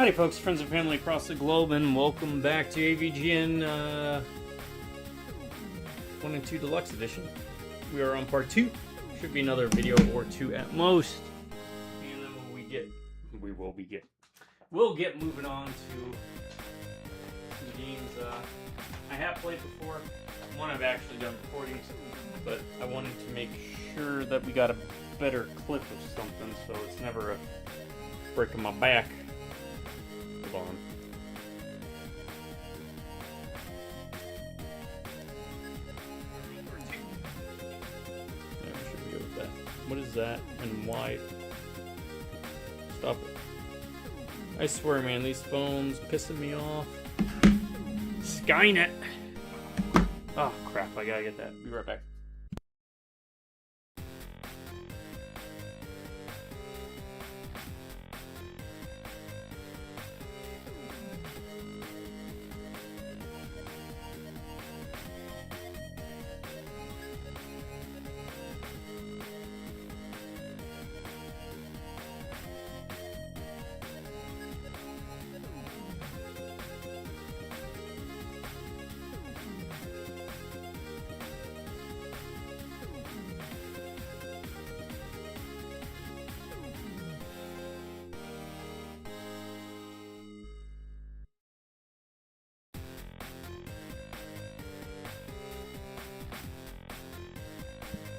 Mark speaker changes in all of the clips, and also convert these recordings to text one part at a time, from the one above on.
Speaker 1: Howdy folks, friends and family across the globe, and welcome back to AVGN 1 and 2 Deluxe Edition. We are on part 2. Should be another video or two at most. And then we'll get moving on to some games I have played before. One I've actually done recordings, but I wanted to make sure that we got a better clip of something so it's never a break in my back. Hold on. There, should we go with that? What is that and why? Stop it. I swear, man, these phones pissing me off. Skynet! Oh, crap, I gotta get that. Be right back.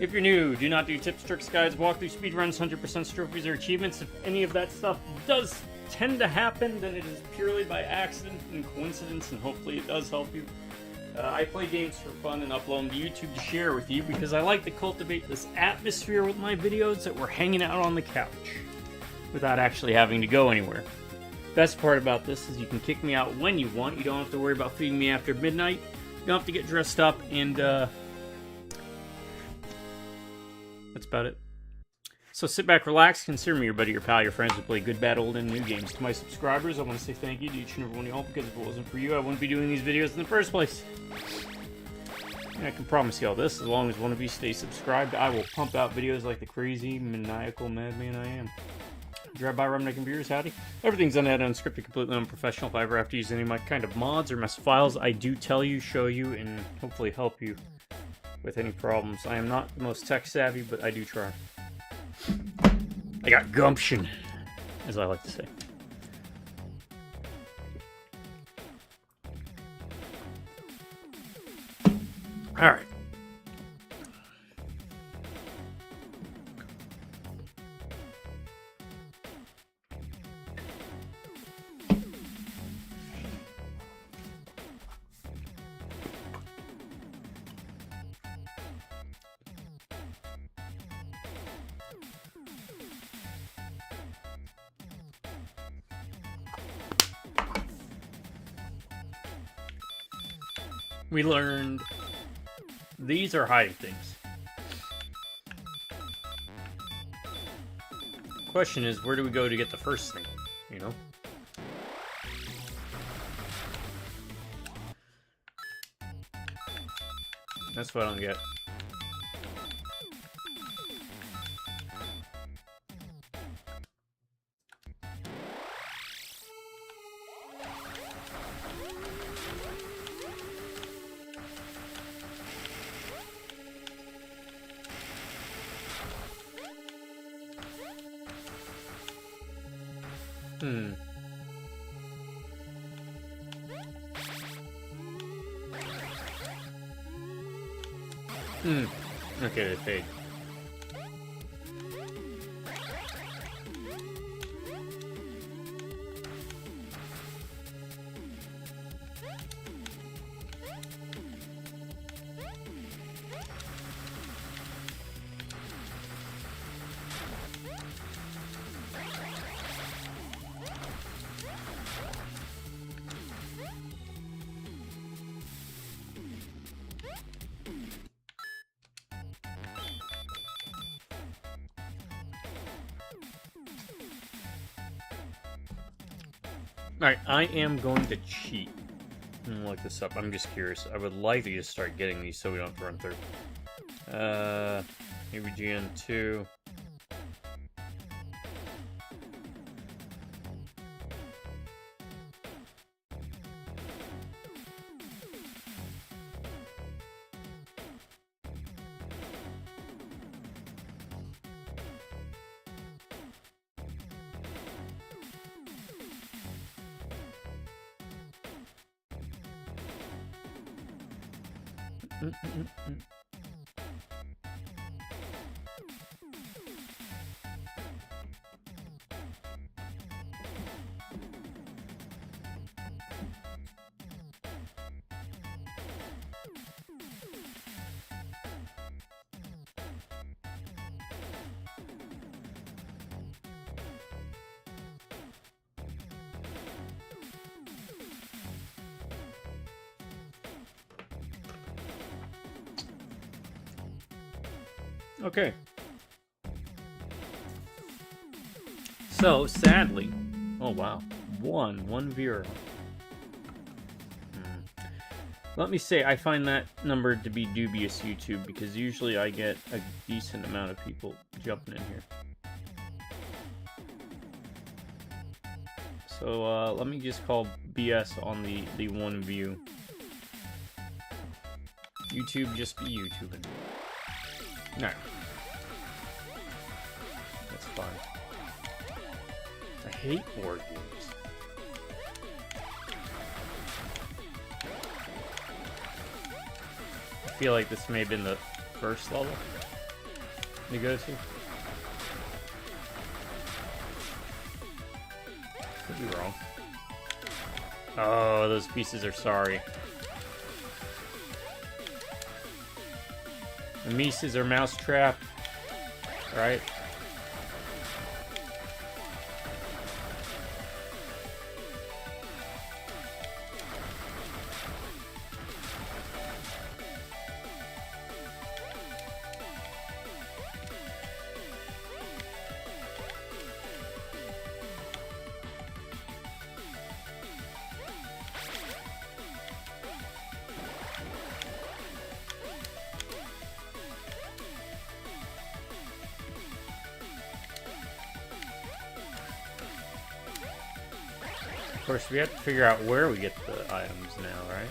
Speaker 1: If you're new, do not do tips, tricks, guides, walkthroughs, speedruns, 100% trophies, or achievements. If any of that stuff does tend to happen, then it is purely by accident and coincidence, and hopefully it does help you. I play games for fun and upload them to YouTube to share with you because I like to cultivate this atmosphere with my videos that we're hanging out on the couch without actually having to go anywhere. Best part about this is you can kick me out when you want. You don't have to worry about feeding me after midnight. You don't have to get dressed up, and that's about it. So sit back, relax, consider me your buddy, your pal, your friends who play good, bad, old, and new games. To my subscribers, I want to say thank you to each and every one of y'all, because if it wasn't for you, I wouldn't be doing these videos in the first place. And I can promise y'all this, as long as one of you stays subscribed, I will pump out videos like the crazy, maniacal madman I am. Drive by Rum Neck and Beers, howdy. Everything's unedited, unscripted, completely unprofessional. If I ever have to use any of my kind of mods or mess files, I do tell you, show you, and hopefully help you with any problems. I am not the most tech savvy, but I do try. I got gumption, as I like to say. Alright. We learned these are hiding things. Question is, where do we go to get the first thing? You know? That's what I don't get. Okay, they fade. Alright, I am going to cheat. I'm gonna look this up. I'm just curious. I would like to just start getting these so we don't have to run through. AVGN 2. Okay. So, sadly... Oh, wow. One viewer. Let me say, I find that number to be dubious, YouTube, because usually I get a decent amount of people jumping in here. So, let me just call BS on the one view. YouTube just be YouTubing. No. That's fine. I hate board games. I feel like this may have been the first level to go to. Could be wrong. Oh, those pieces are sorry. The Mises are mousetrap, right? Of course, we have to figure out where we get the items now, right?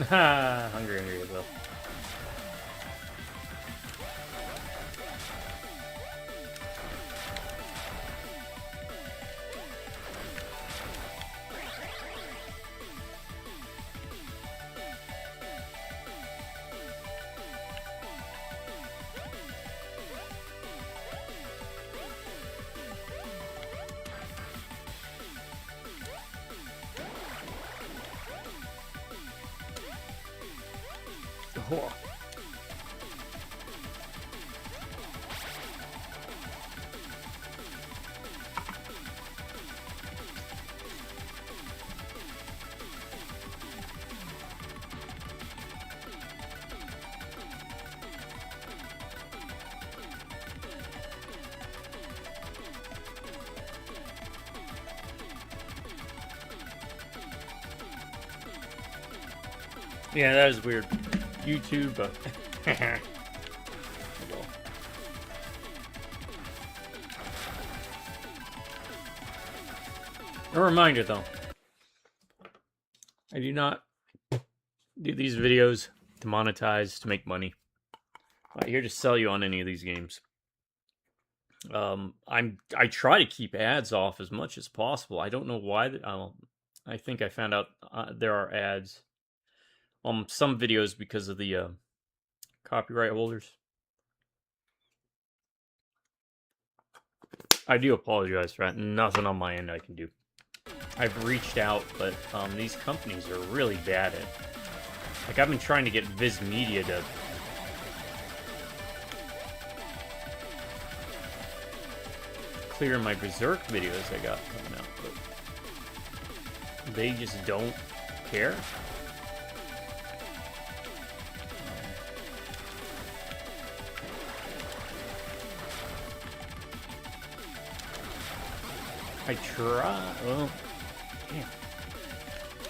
Speaker 1: Haha, hungry as well. Oh. Yeah, that is weird. YouTube, but a reminder though, I do not do these videos to monetize, to make money. I'm not here to sell you on any of these games. I try to keep ads off as much as possible. I don't know why. I think I found out there are ads on some videos because of the copyright holders. I do apologize for that. Nothing on my end I can do. I've reached out, but these companies are really bad at... Like, I've been trying to get Viz Media to... clear my Berserk videos I got coming out, but... they just don't care. I try. Well,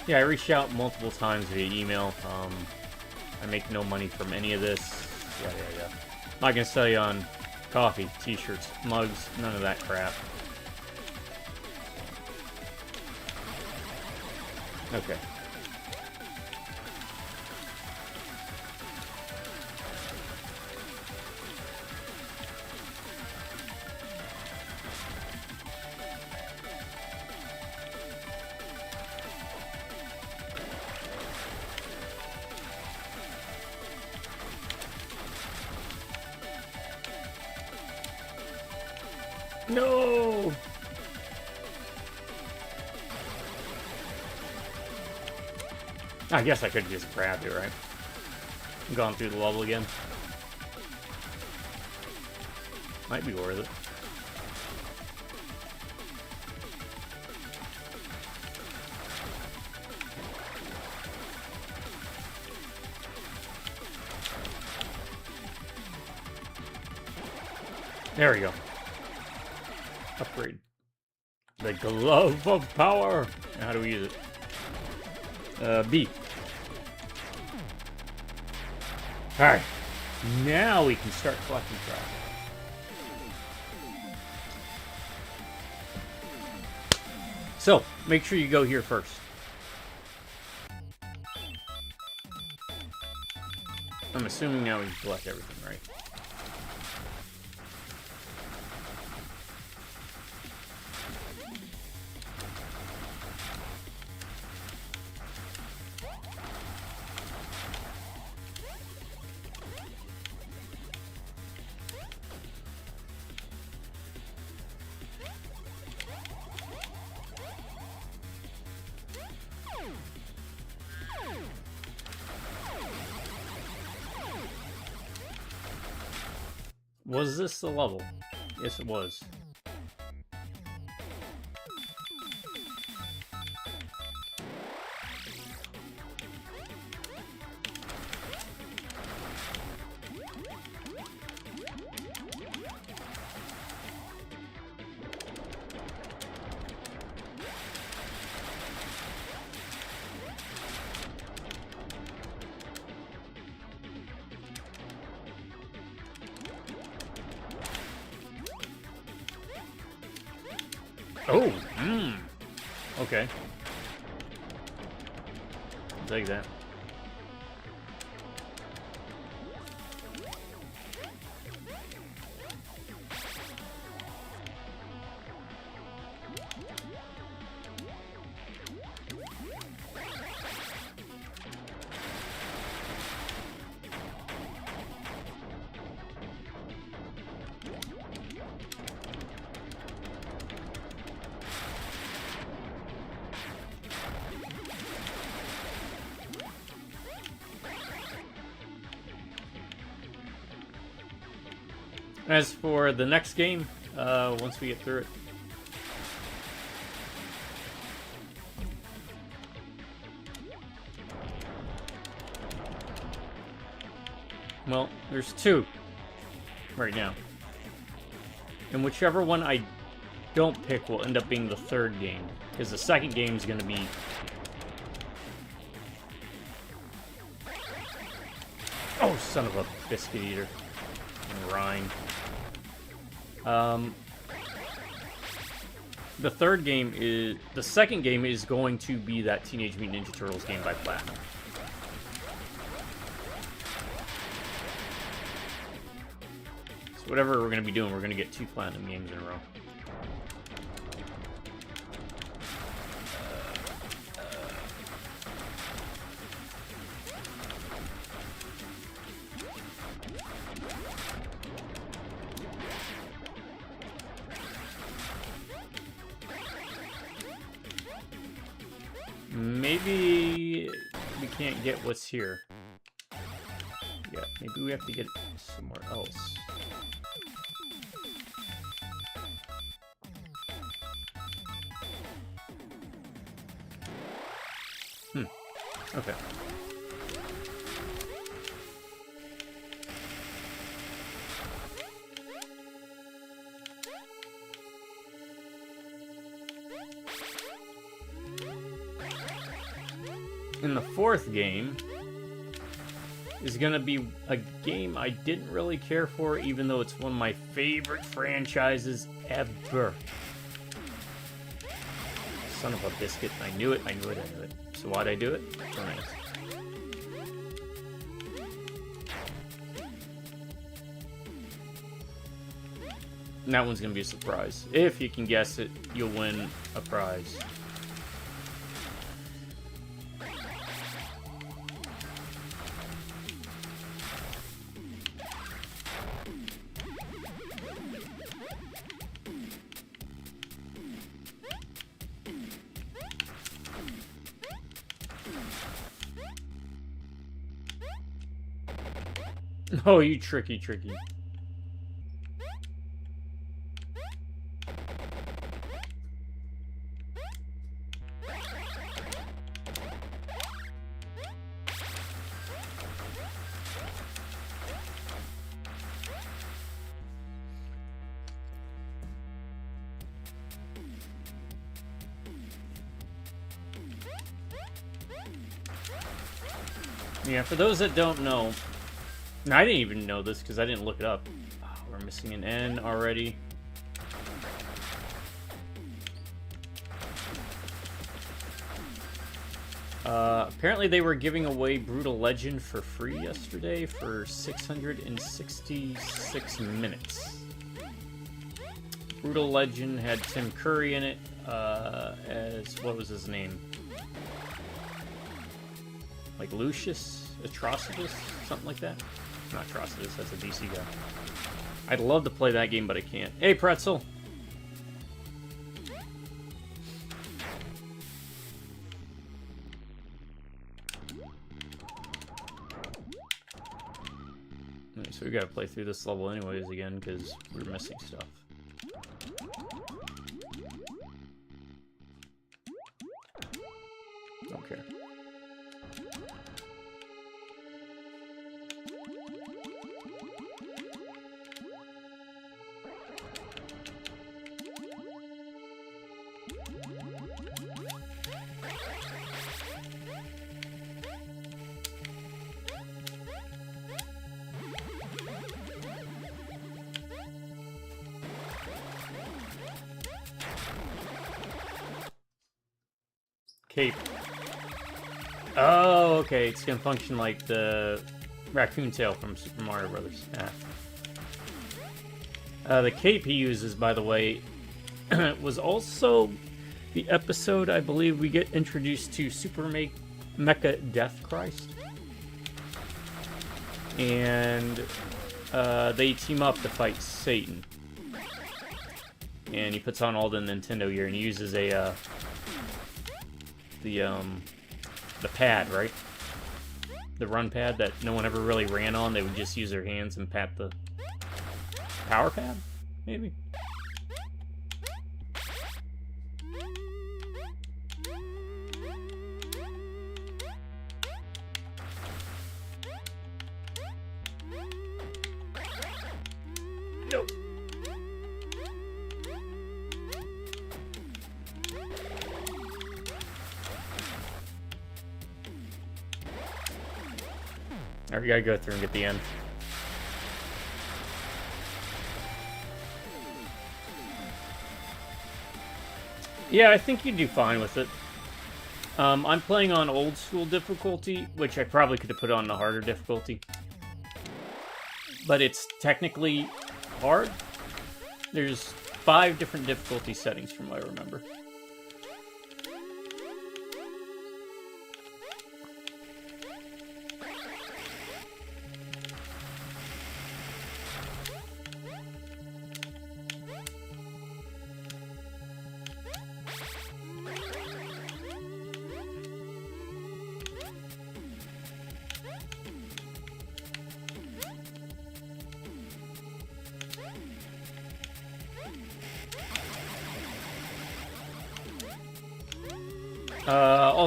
Speaker 1: yeah, I reached out multiple times via email. I make no money from any of this. Yeah. I'm not gonna sell you on coffee, t-shirts, mugs, none of that crap. Okay. No! I guess I could have just grabbed it, right? Gone through the level again. Might be worth it. There we go. Upgrade. The Glove of Power! How do we use it? B. Alright. Now we can start collecting trash. So, make sure you go here first. I'm assuming now we can collect everything, right? Was this the level? Yes, it was. Oh, okay. I'll take that. As for the next game, once we get through it. Well, there's two right now. And whichever one I don't pick will end up being the third game. Because the second game is going to be... Oh, son of a biscuit eater. And rind. The third game is... The second game is going to be that Teenage Mutant Ninja Turtles game by Platinum. So whatever we're going to be doing, we're going to get 2 Platinum games in a row. Maybe we can't get what's here. Yeah, maybe we have to get it somewhere else. Okay. And the fourth game is gonna be a game I didn't really care for, even though it's one of my favorite franchises ever. Son of a biscuit. I knew it, I knew it, I knew it. So why'd I do it? Oh, nice. And that one's gonna be a surprise. If you can guess it, you'll win a prize. Oh, you tricky, tricky. Yeah, for those that don't know, and I didn't even know this because I didn't look it up. Oh, we're missing an N already. Apparently they were giving away Brutal Legend for free yesterday for 666 minutes. Brutal Legend had Tim Curry in it, as, what was his name? Like Lucius? Atrocitus? Something like that? Not Atrocitus, that's a DC guy. I'd love to play that game, but I can't. Hey, Pretzel! Right, so we gotta play through this level anyways again, because we're missing stuff. Okay. Cape. Oh, okay. It's gonna function like the raccoon tail from Super Mario Brothers. Ah. The cape he uses, by the way, was also the episode I believe we get introduced to Super Mecha Death Christ, and they team up to fight Satan. And he puts on all the Nintendo gear, and he uses a the pad, right? The run pad that no one ever really ran on. They would just use their hands and pat the power pad, maybe? Nope. Alright, we gotta go through and get the end. Yeah, I think you'd do fine with it. I'm playing on old school difficulty, which I probably could have put on the harder difficulty. But it's technically hard. There's 5 different difficulty settings from what I remember.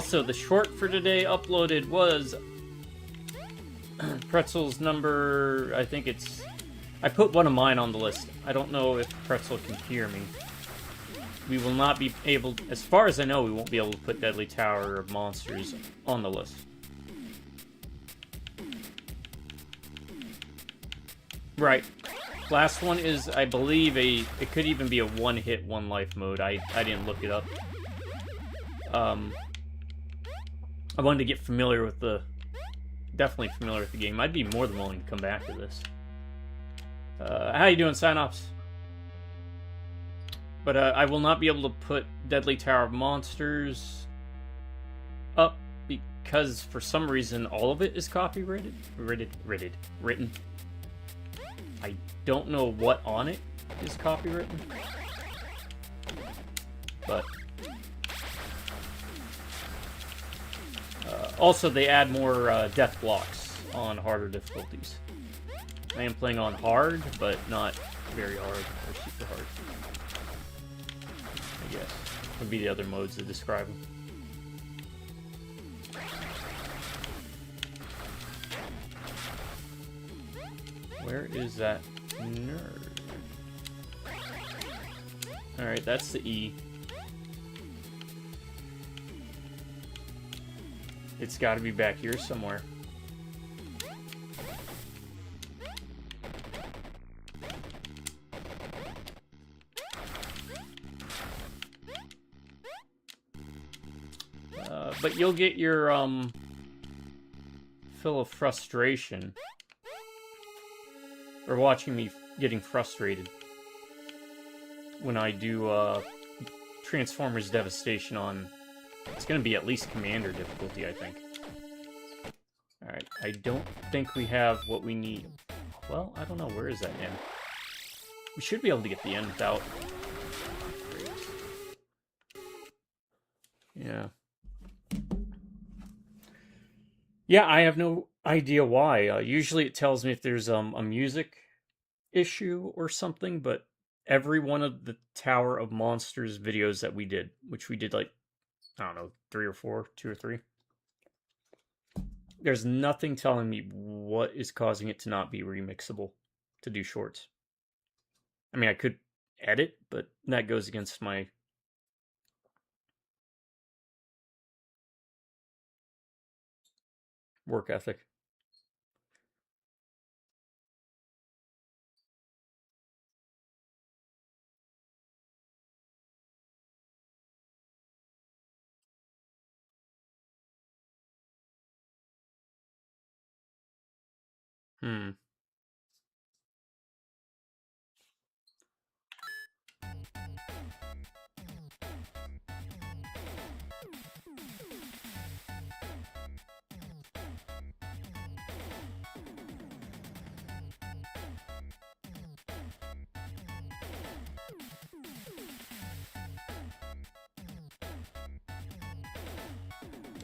Speaker 1: Also, the short for today uploaded was Pretzel's number, I think it's... I put one of mine on the list. I don't know if Pretzel can hear me. We will not be able... As far as I know, we won't be able to put Deadly Tower of Monsters on the list. Right. Last one is, I believe, it could even be a one-hit, one-life mode. I didn't look it up. I wanted to get familiar with definitely familiar with the game. I'd be more than willing to come back to this. How you doing, Synops? But I will not be able to put Deadly Tower of Monsters up because for some reason all of it is copyrighted. Written. I don't know what on it is copywritten. But also, they add more death blocks on harder difficulties. I am playing on hard, but not very hard or super hard. I guess would be the other modes to describe them. Where is that nerd? Alright, that's the E. It's got to be back here somewhere. But you'll get your fill of frustration, or watching me getting frustrated when I do Transformers Devastation on. It's going to be at least Commander difficulty, I think. Alright, I don't think we have what we need. Well, I don't know. Where is that end? We should be able to get the end without... Yeah. Yeah, I have no idea why. Usually it tells me if there's a music issue or something, but every one of the Tower of Monsters videos that we did, which we did like, I don't know, 3 or 4, 2 or 3, there's nothing telling me what is causing it to not be remixable to do shorts. I mean, I could edit, but that goes against my work ethic.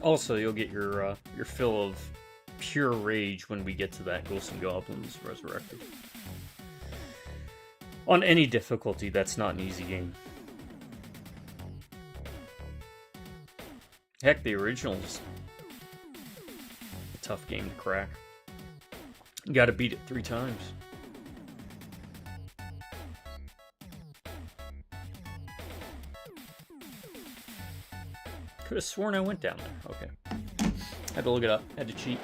Speaker 1: Also, you'll get your fill of pure rage when we get to that Ghosts and Goblins Resurrected. On any difficulty, that's not an easy game. Heck, the original's a tough game to crack. You gotta beat it 3 times. Could have sworn I went down there. Okay. Had to look it up. Had to cheat.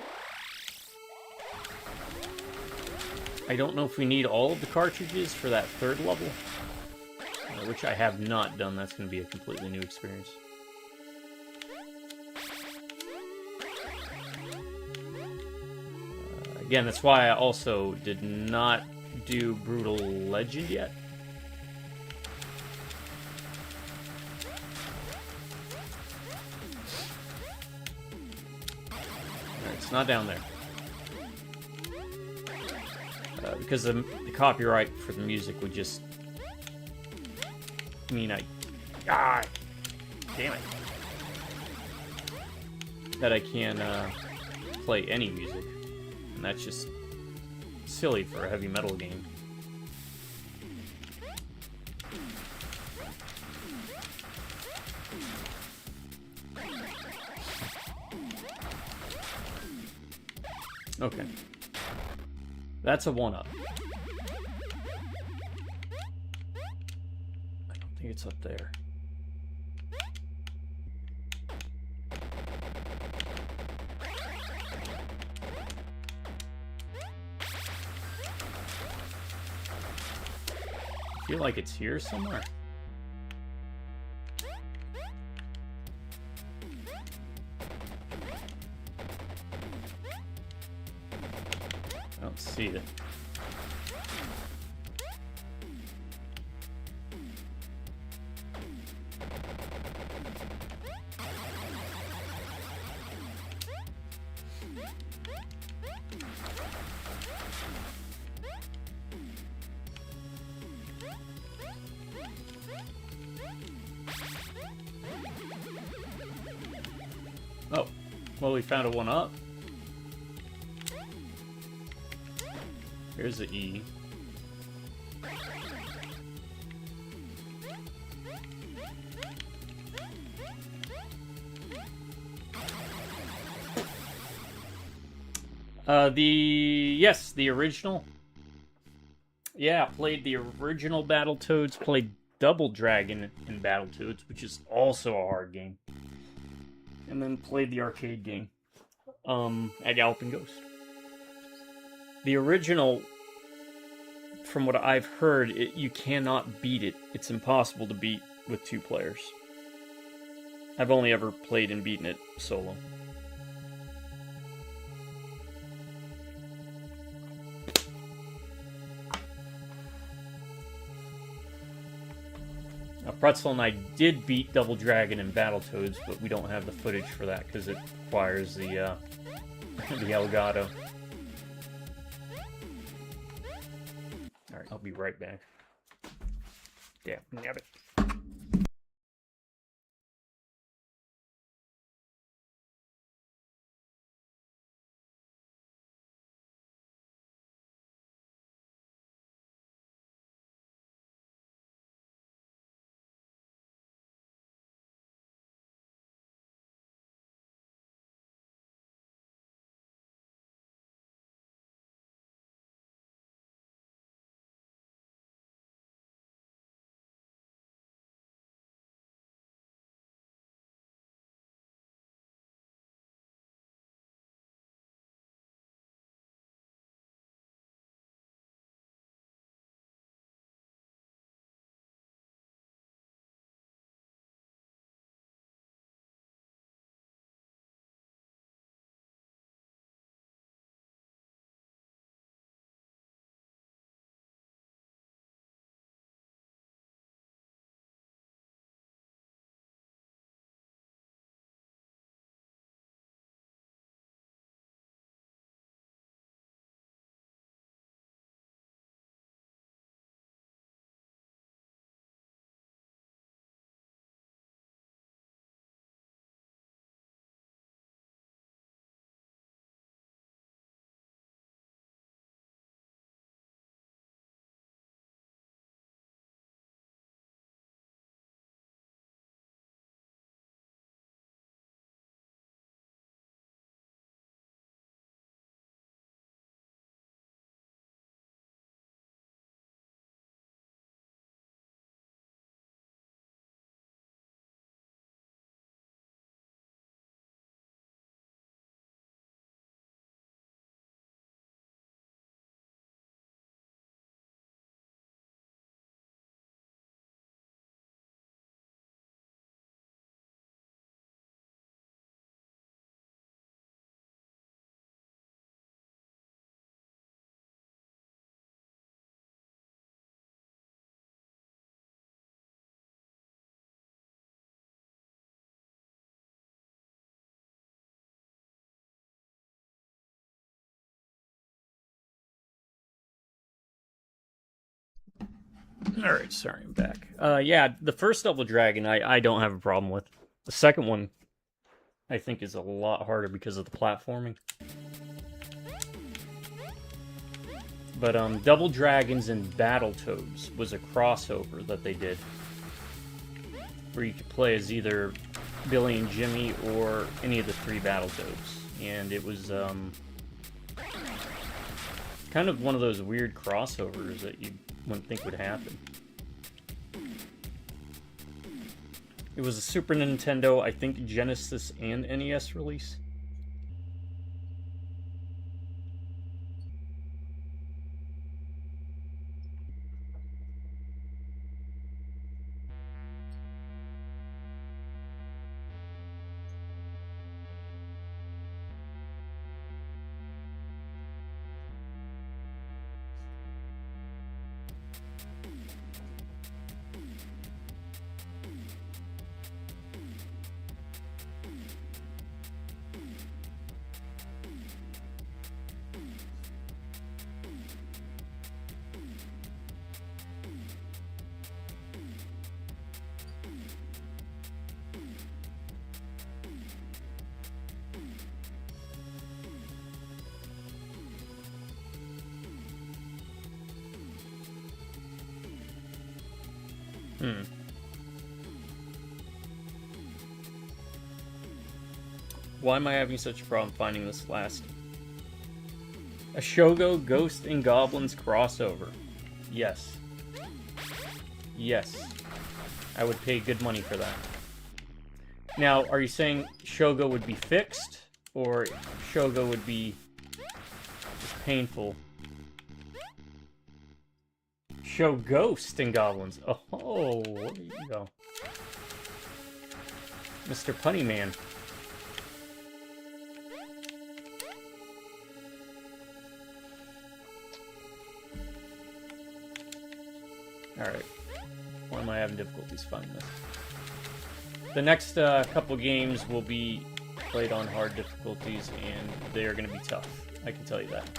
Speaker 1: I don't know if we need all of the cartridges for that 3rd level, which I have not done. That's going to be a completely new experience. Again, that's why I also did not do Brutal Legend yet. It's not down there. Because the copyright for the music would just mean damn it. That I can't play any music. And that's just silly for a heavy metal game. Okay. That's a 1-up. I don't think it's up there. I feel like it's here somewhere. I don't see it. Oh, well, we found a 1-up. Here's the E. The original. Yeah, played the original Battletoads, played Double Dragon in Battletoads, which is also a hard game. And then played the arcade game at Galloping Ghost. The original, from what I've heard, you cannot beat it. It's impossible to beat with 2 players. I've only ever played and beaten it solo. Now, Pretzel and I did beat Double Dragon in Battletoads, but we don't have the footage for that because it requires the Elgato. Alright, I'll be right back. Yeah, nab it. Alright, sorry, I'm back. Yeah, the first Double Dragon I don't have a problem with. The second one, I think, is a lot harder because of the platforming. But Double Dragons and Battletoads was a crossover that they did, where you could play as either Billy and Jimmy or any of the 3 Battletoads. And it was kind of one of those weird crossovers that you wouldn't think would happen. It was a Super Nintendo, I think, Genesis and NES release. Why am I having such a problem finding this last? A Shogo Ghost and Goblins crossover. Yes. Yes. I would pay good money for that. Now, are you saying Shogo would be fixed? Or Shogo would be just painful? Show Ghost and Goblins. Oh, there you go. Mr. Punny Man. Alright. Why am I having difficulties finding this? The next couple games will be played on hard difficulties, and they are going to be tough. I can tell you that.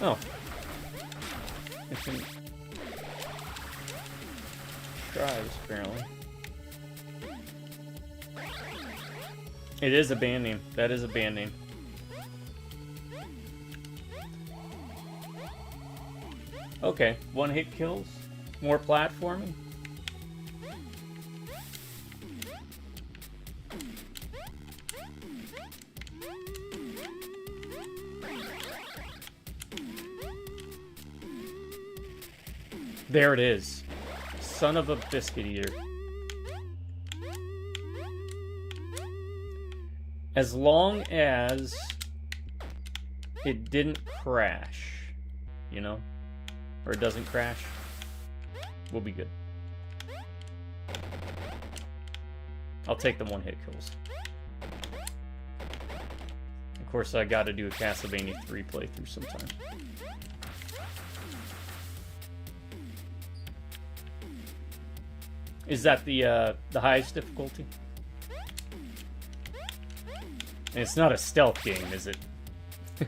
Speaker 1: Oh. I can try this, apparently. It is a band name. That is a band name. Okay, one-hit kills. More platforming. There it is. Son of a biscuit eater. As long as it didn't crash, you know? Or it doesn't crash, we'll be good. I'll take the one-hit kills. Of course, I gotta do a Castlevania 3 playthrough sometime. Is that the highest difficulty? And it's not a stealth game, is it?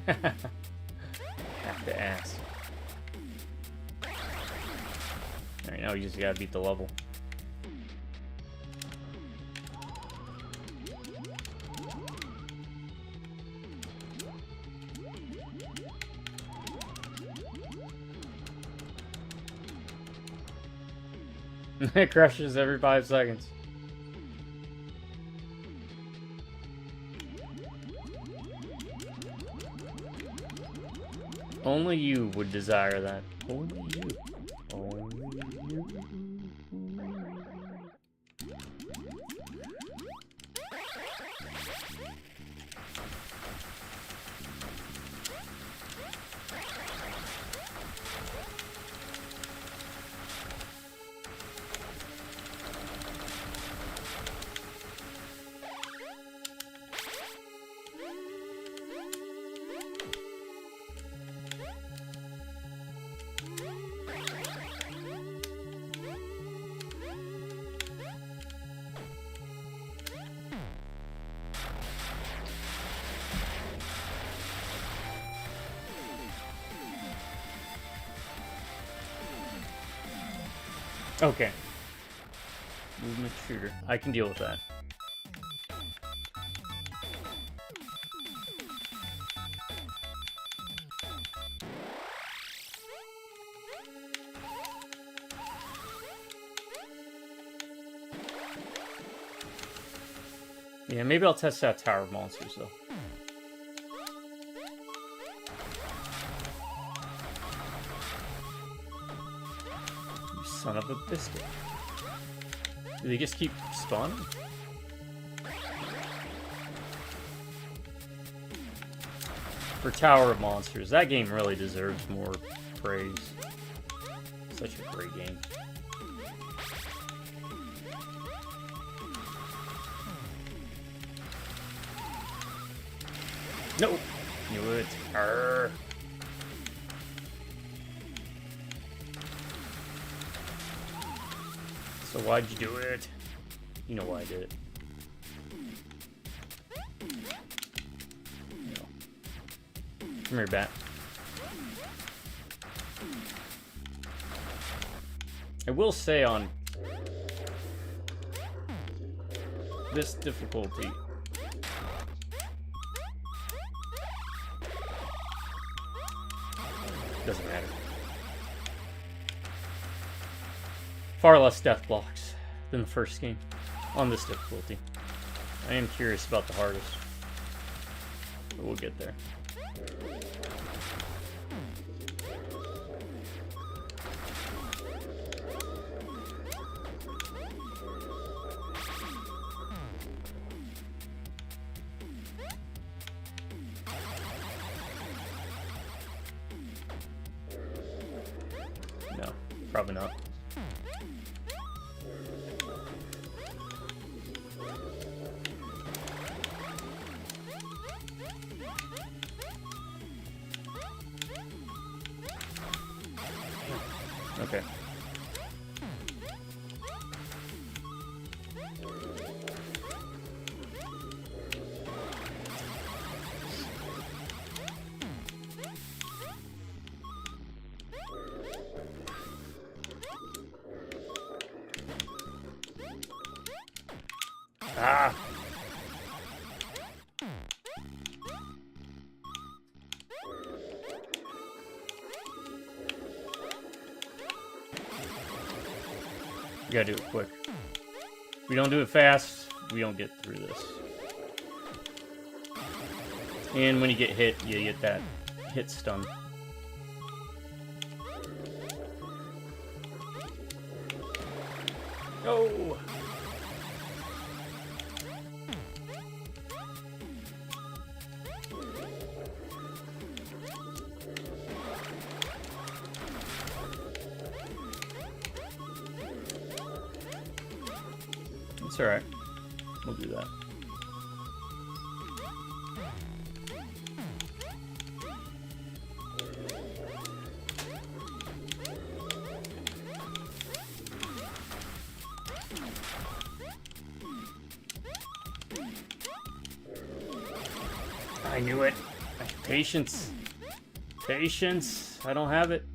Speaker 1: Have to ask. Alright, now we just gotta beat the level. It crashes every 5 seconds. Only you would desire that. Only you. Only you. Okay. Movement shooter. I can deal with that. Yeah, maybe I'll test out Tower of Monsters, though. Son of a biscuit. Do they just keep spawning? For Tower of Monsters, that game really deserves more praise. Such a great game. No! Knew it. Arrgh. So why'd you do it? You know why I did it. No. Come here, bat. I will say on this difficulty, doesn't matter. Far less death blocks than the first game on this difficulty. I am curious about the hardest, but we'll get there. No, probably not. Okay. Ah! You gotta do it quick. If we don't do it fast, we don't get through this. And when you get hit, you get that hit stun. Oh! It's alright. We'll do that. I knew it. Patience. Patience. I don't have it.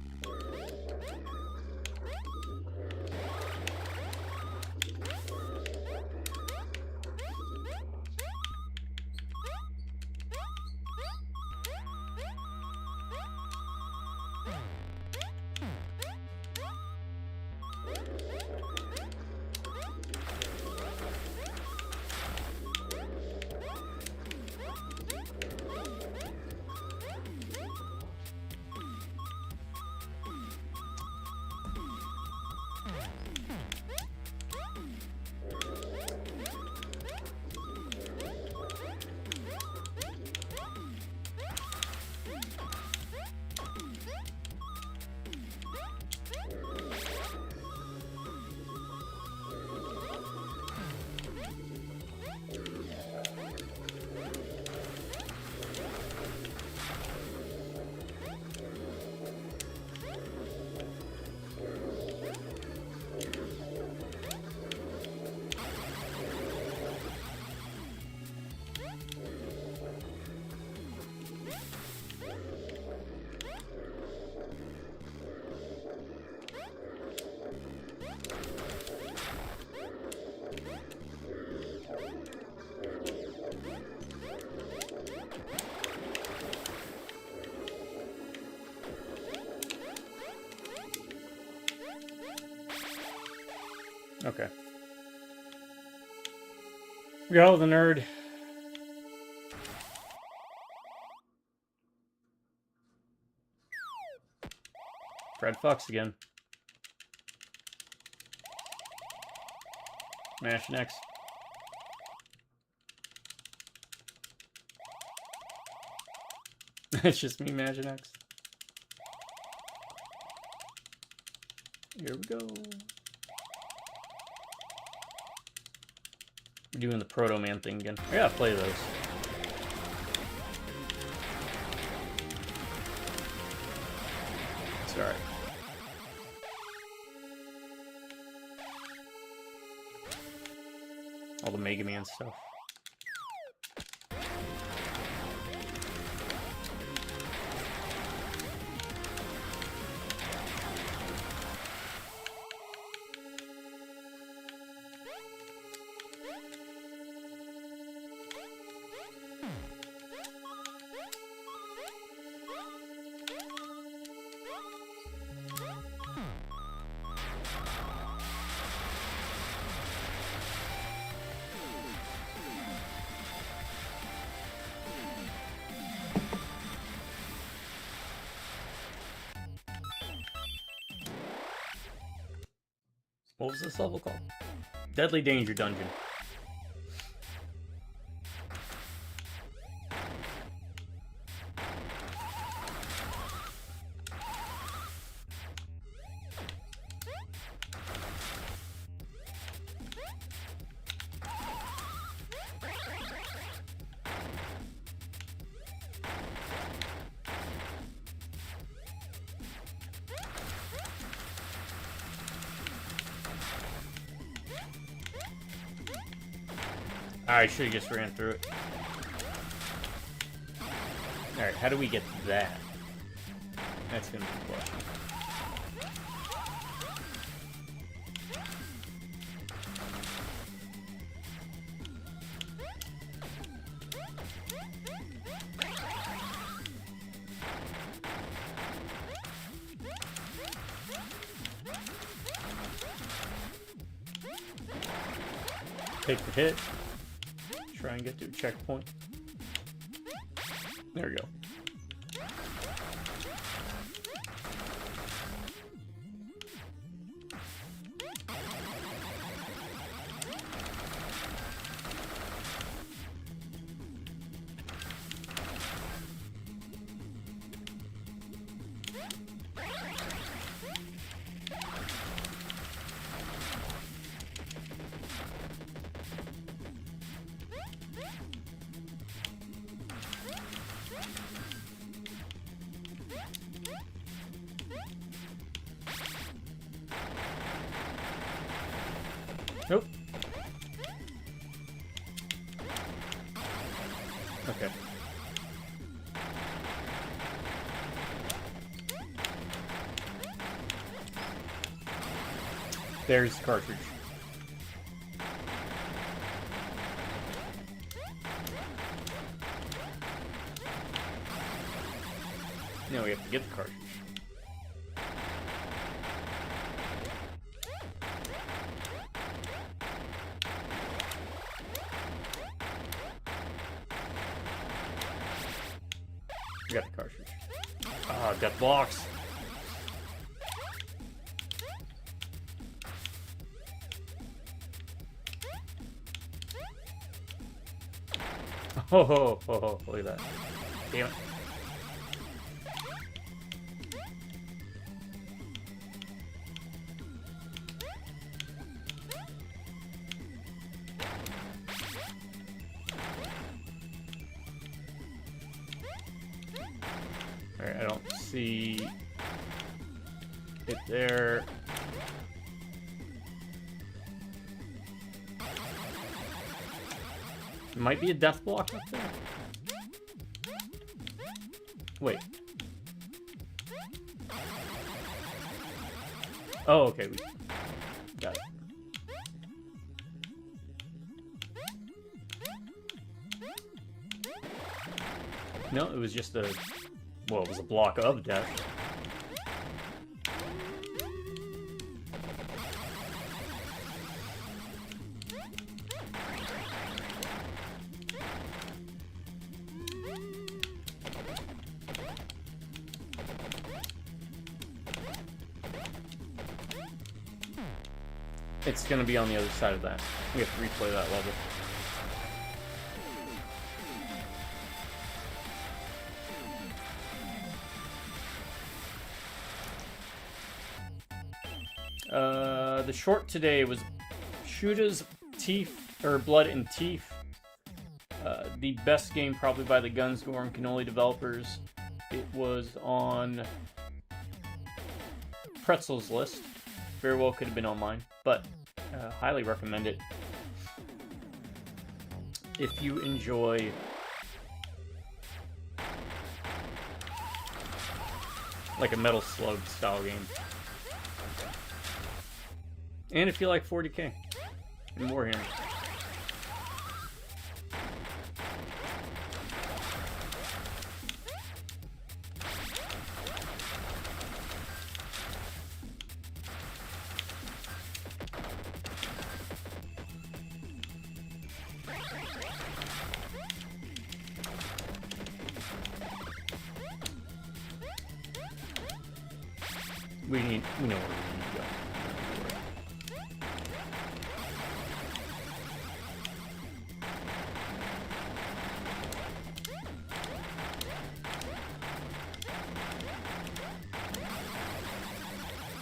Speaker 1: Okay. Go, the nerd. Fred Fuchs again. Mash next. It's just me, Magic X. Here we go. We're doing the Protoman thing again. I gotta play those. It's alright. All the Mega Man stuff. what was this level called? Deadly Danger Dungeon. I should have just ran through it. Alright, how do we get that? That's gonna be the question. Take the hit. Try and get to a checkpoint. There we go. Nope. Okay. There's the cartridge. Now we have to get the cartridge. I got the cartridge. Ah, got the box. Oh, look at that. Damn it. Alright, I don't see it there. Might be a death block up there. Wait. Oh, okay. We got it. No, it was just a... Well, it was a block of death. It's gonna be on the other side of that. We have to replay that level. The short today was Shoota's Teeth, or Blood and Teeth. The best game probably by the Guns, Gore, and Cannoli developers. It was on Pretzel's list. Very well could have been on mine, but highly recommend it. If you enjoy like a Metal Slug style game. And if you like 40K and Warhammer. We know where we need to go.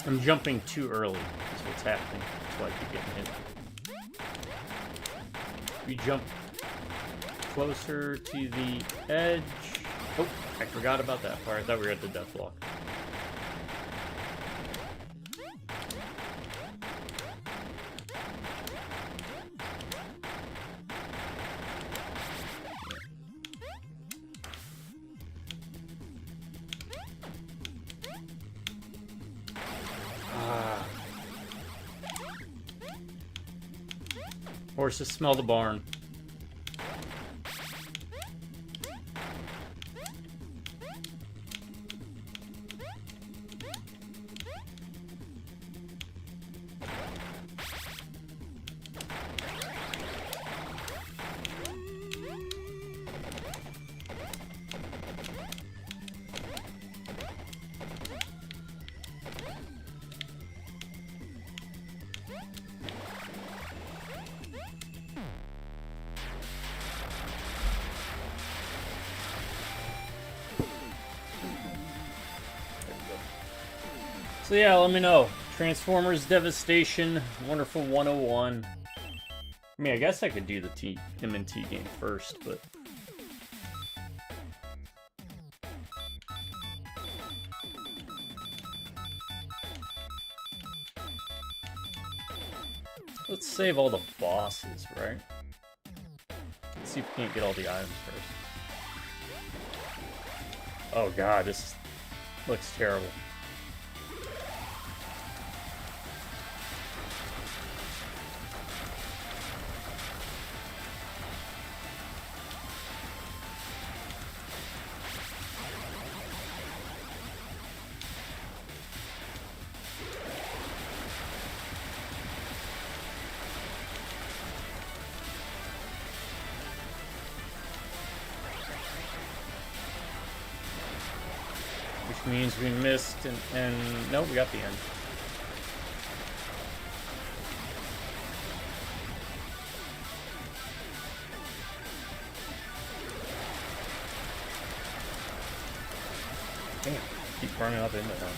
Speaker 1: I'm jumping too early, is what's happening. That's why I keep getting hit. We jump closer to the edge. Oh, I forgot about that part. I thought we were at the death block. Horses smell the barn. So yeah, let me know. Transformers Devastation, Wonderful 101. I mean, I guess I could do the M&T game first, but... Let's save all the bosses, right? Let's see if we can't get all the items first. Oh god, this looks terrible. Which means we missed, and no, we got the end. Damn, keep running up into them.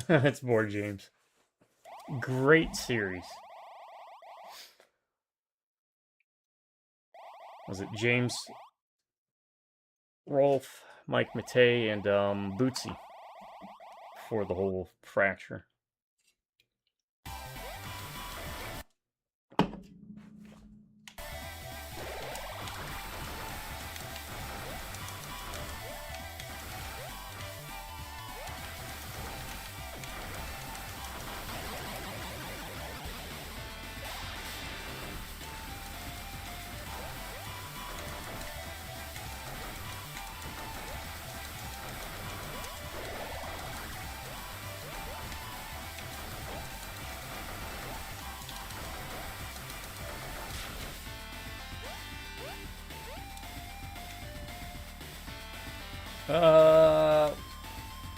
Speaker 1: It's Board James. Great series. Was it James, Rolf, Mike Matei, and Bootsy for the whole fracture?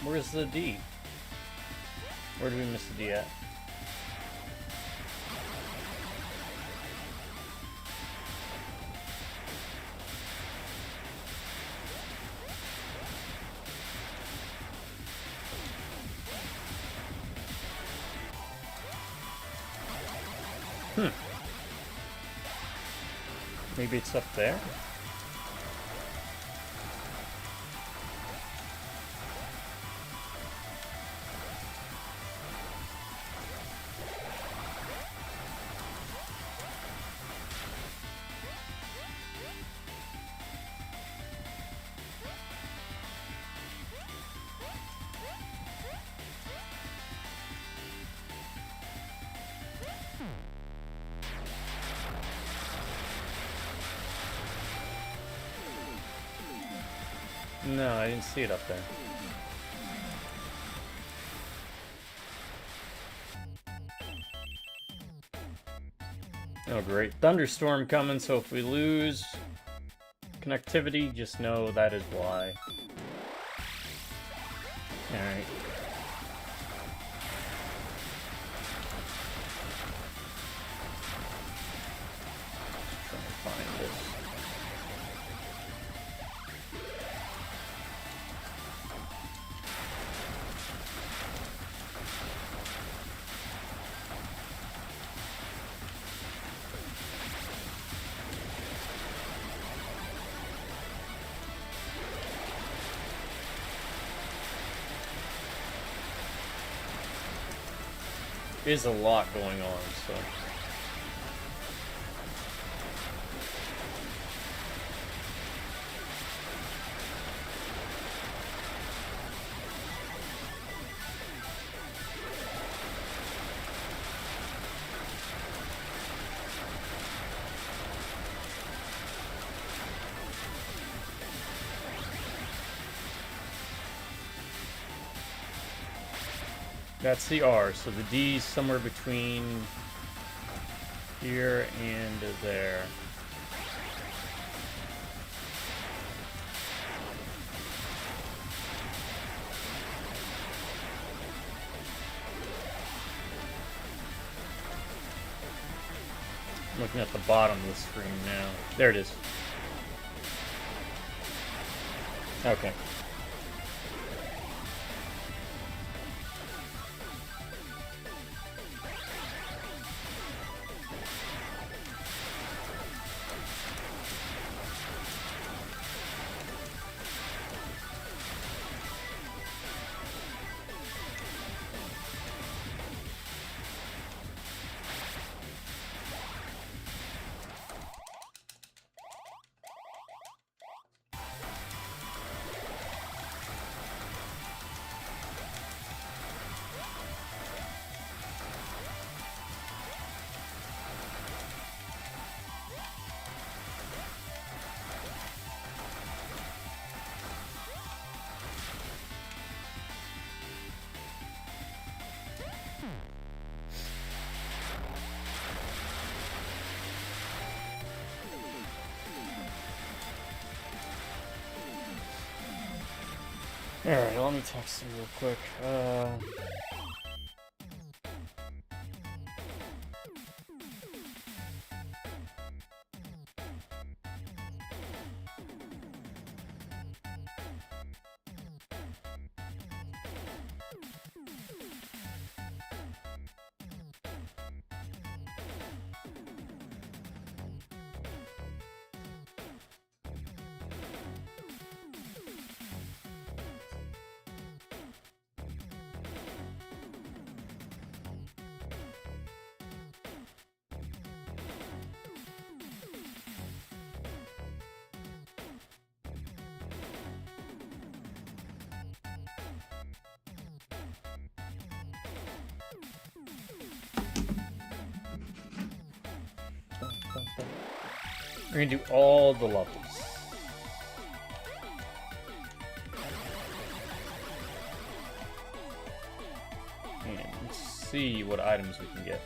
Speaker 1: Where's the D? Where did we miss the D at? Maybe it's up there? No, I didn't see it up there. Oh great, thunderstorm coming, so if we lose connectivity, just know that is why. Alright. Try to find this. There's a lot going on, so. That's the R, so the D's somewhere between here and there. I'm looking at the bottom of the screen now. There it is. Okay. Alright, let me text you real quick. We're gonna do all the levels. And let's see what items we can get.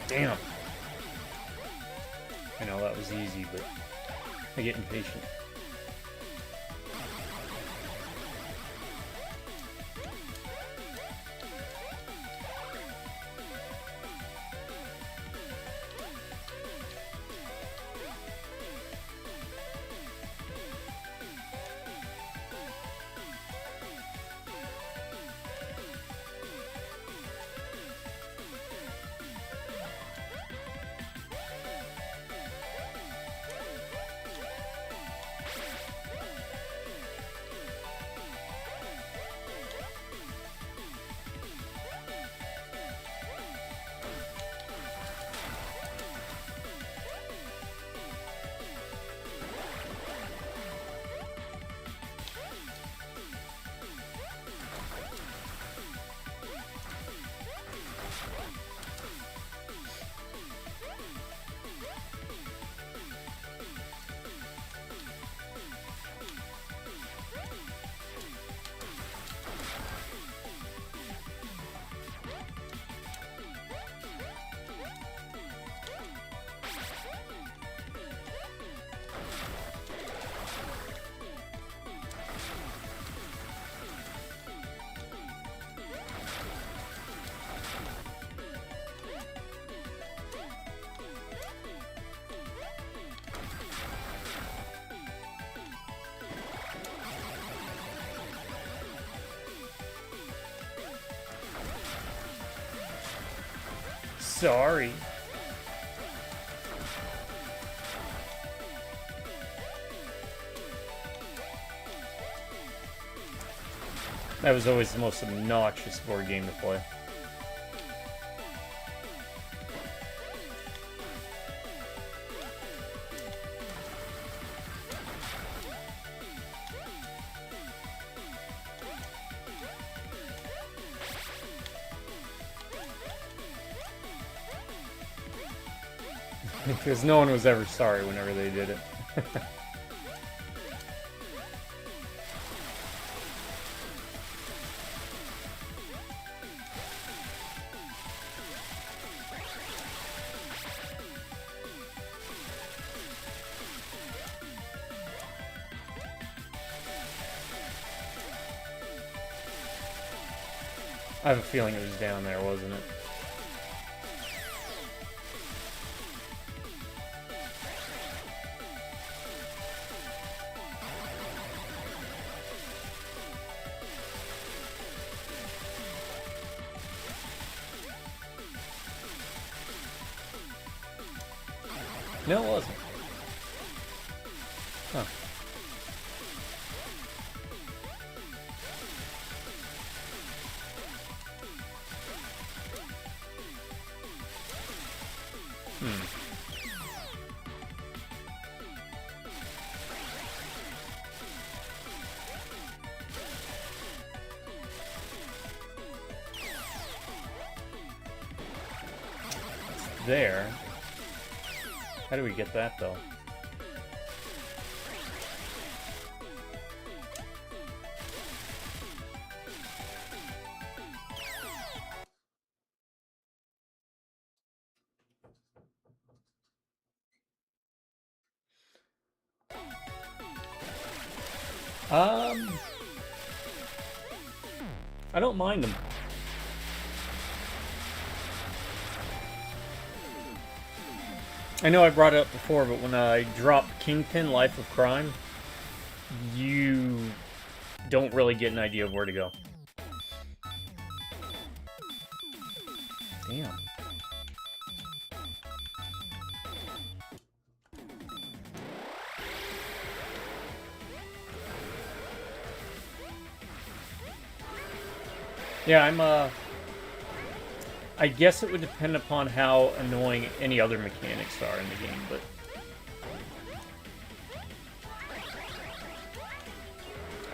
Speaker 1: Damn. I know that was easy, but I get impatient. Sorry. That was always the most obnoxious board game to play. Because no one was ever sorry whenever they did it. I have a feeling it was down there, wasn't it? No, it wasn't. Huh. It's there. How do we get that, though? I don't mind them. I know I brought it up before, but when I dropped Kingpin Life of Crime, you don't really get an idea of where to go. Damn. Yeah, I guess it would depend upon how annoying any other mechanics are in the game, but...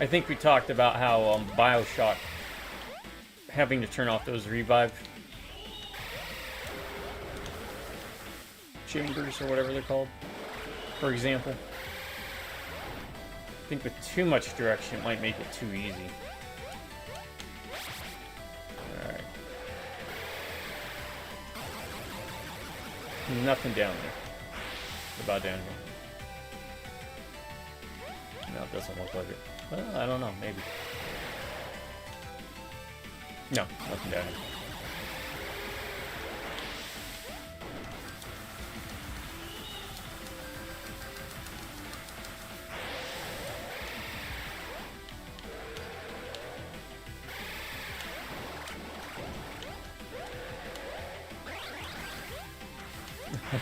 Speaker 1: I think we talked about how BioShock having to turn off those revive chambers, or whatever they're called, for example. I think with too much direction it might make it too easy. Nothing down there. About down here. No, it doesn't look like it. Well, I don't know, maybe. No, nothing down here.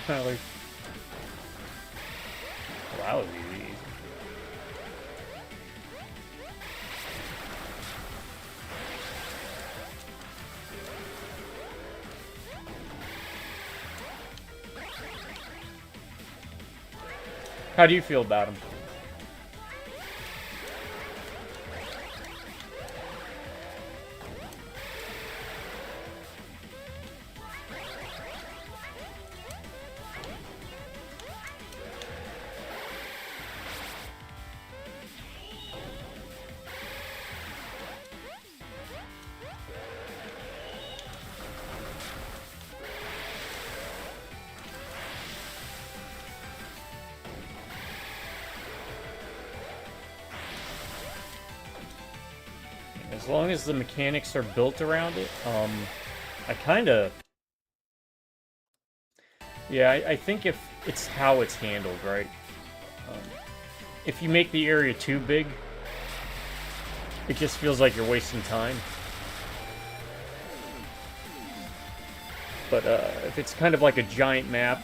Speaker 1: Like, wow, easy. How do you feel about him? As long as the mechanics are built around it, I kind of... Yeah, I think if it's how it's handled, right? If you make the area too big, it just feels like you're wasting time. But if it's kind of like a giant map,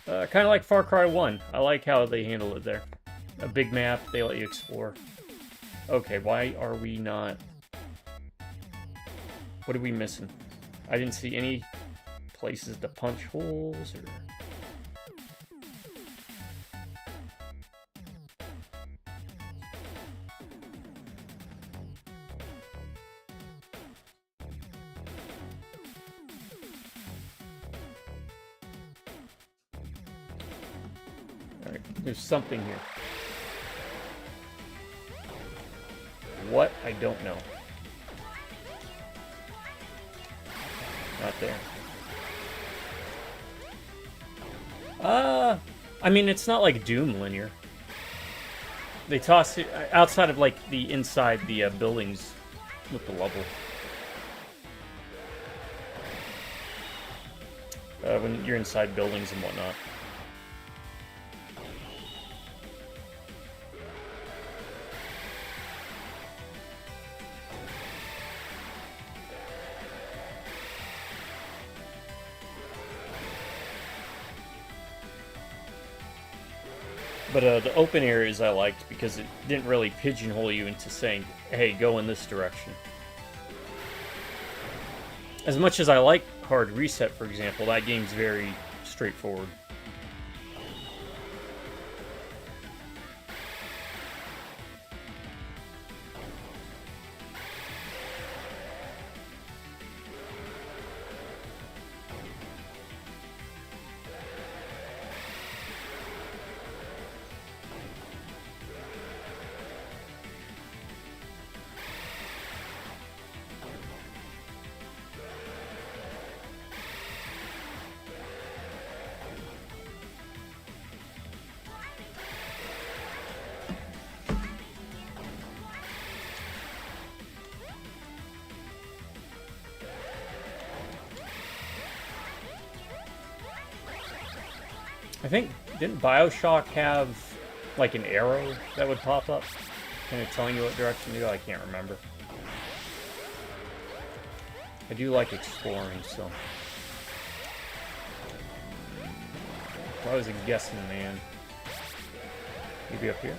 Speaker 1: kind of like Far Cry 1, I like how they handle it there. A big map, they let you explore. Okay, why are we not... What are we missing? I didn't see any places to punch holes or... Alright, there's something here. What? I don't know. Not there. I mean, it's not like Doom linear. They toss it outside of, like, the inside the buildings with the level. When you're inside buildings and whatnot. But the open areas I liked because it didn't really pigeonhole you into saying, hey, go in this direction. As much as I like Hard Reset, for example, that game's very straightforward. I think, didn't BioShock have, like, an arrow that would pop up? Kind of telling you what direction to go? I can't remember. I do like exploring, so... I was a guessing man. Maybe up here?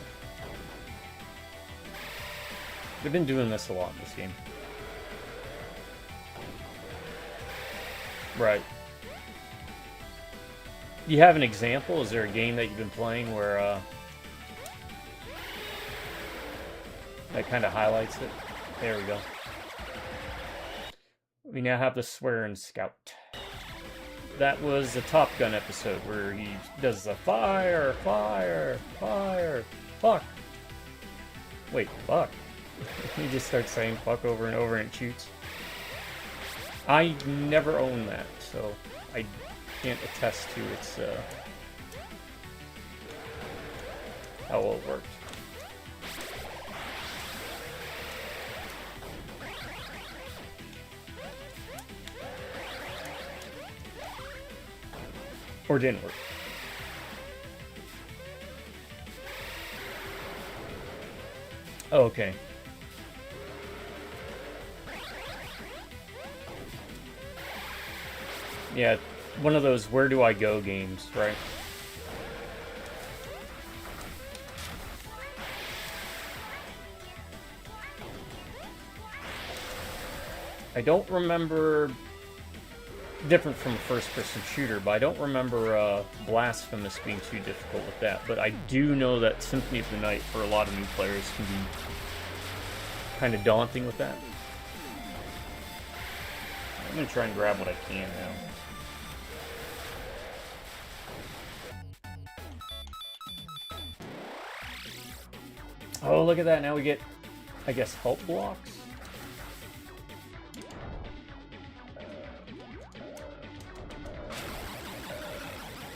Speaker 1: They've been doing this a lot in this game. Right. Do you have an example? Is there a game that you've been playing where that kind of highlights it? There we go. We now have the Swearing Scout. That was the Top Gun episode where he does the fire, fire, fire, fuck. Wait, fuck. He just starts saying fuck over and over and it shoots. I never owned that, so I can't attest to its how well it worked. Or didn't work. Oh, okay. Yeah, one of those where do I go games, right? I don't remember, different from a first-person shooter, but I don't remember Blasphemous being too difficult with that. But I do know that Symphony of the Night, for a lot of new players, can be kind of daunting with that. I'm going to try and grab what I can now. Oh, look at that. Now we get, I guess, help blocks?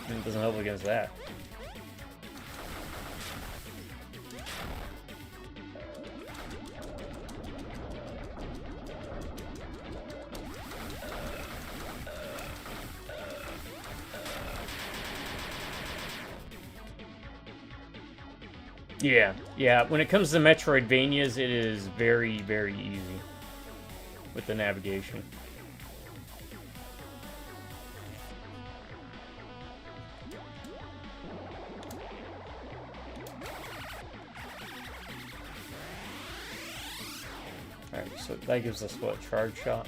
Speaker 1: It doesn't help against that. Yeah. When it comes to Metroidvanias, it is very, very easy with the navigation. Alright, so that gives us what? Charge shot?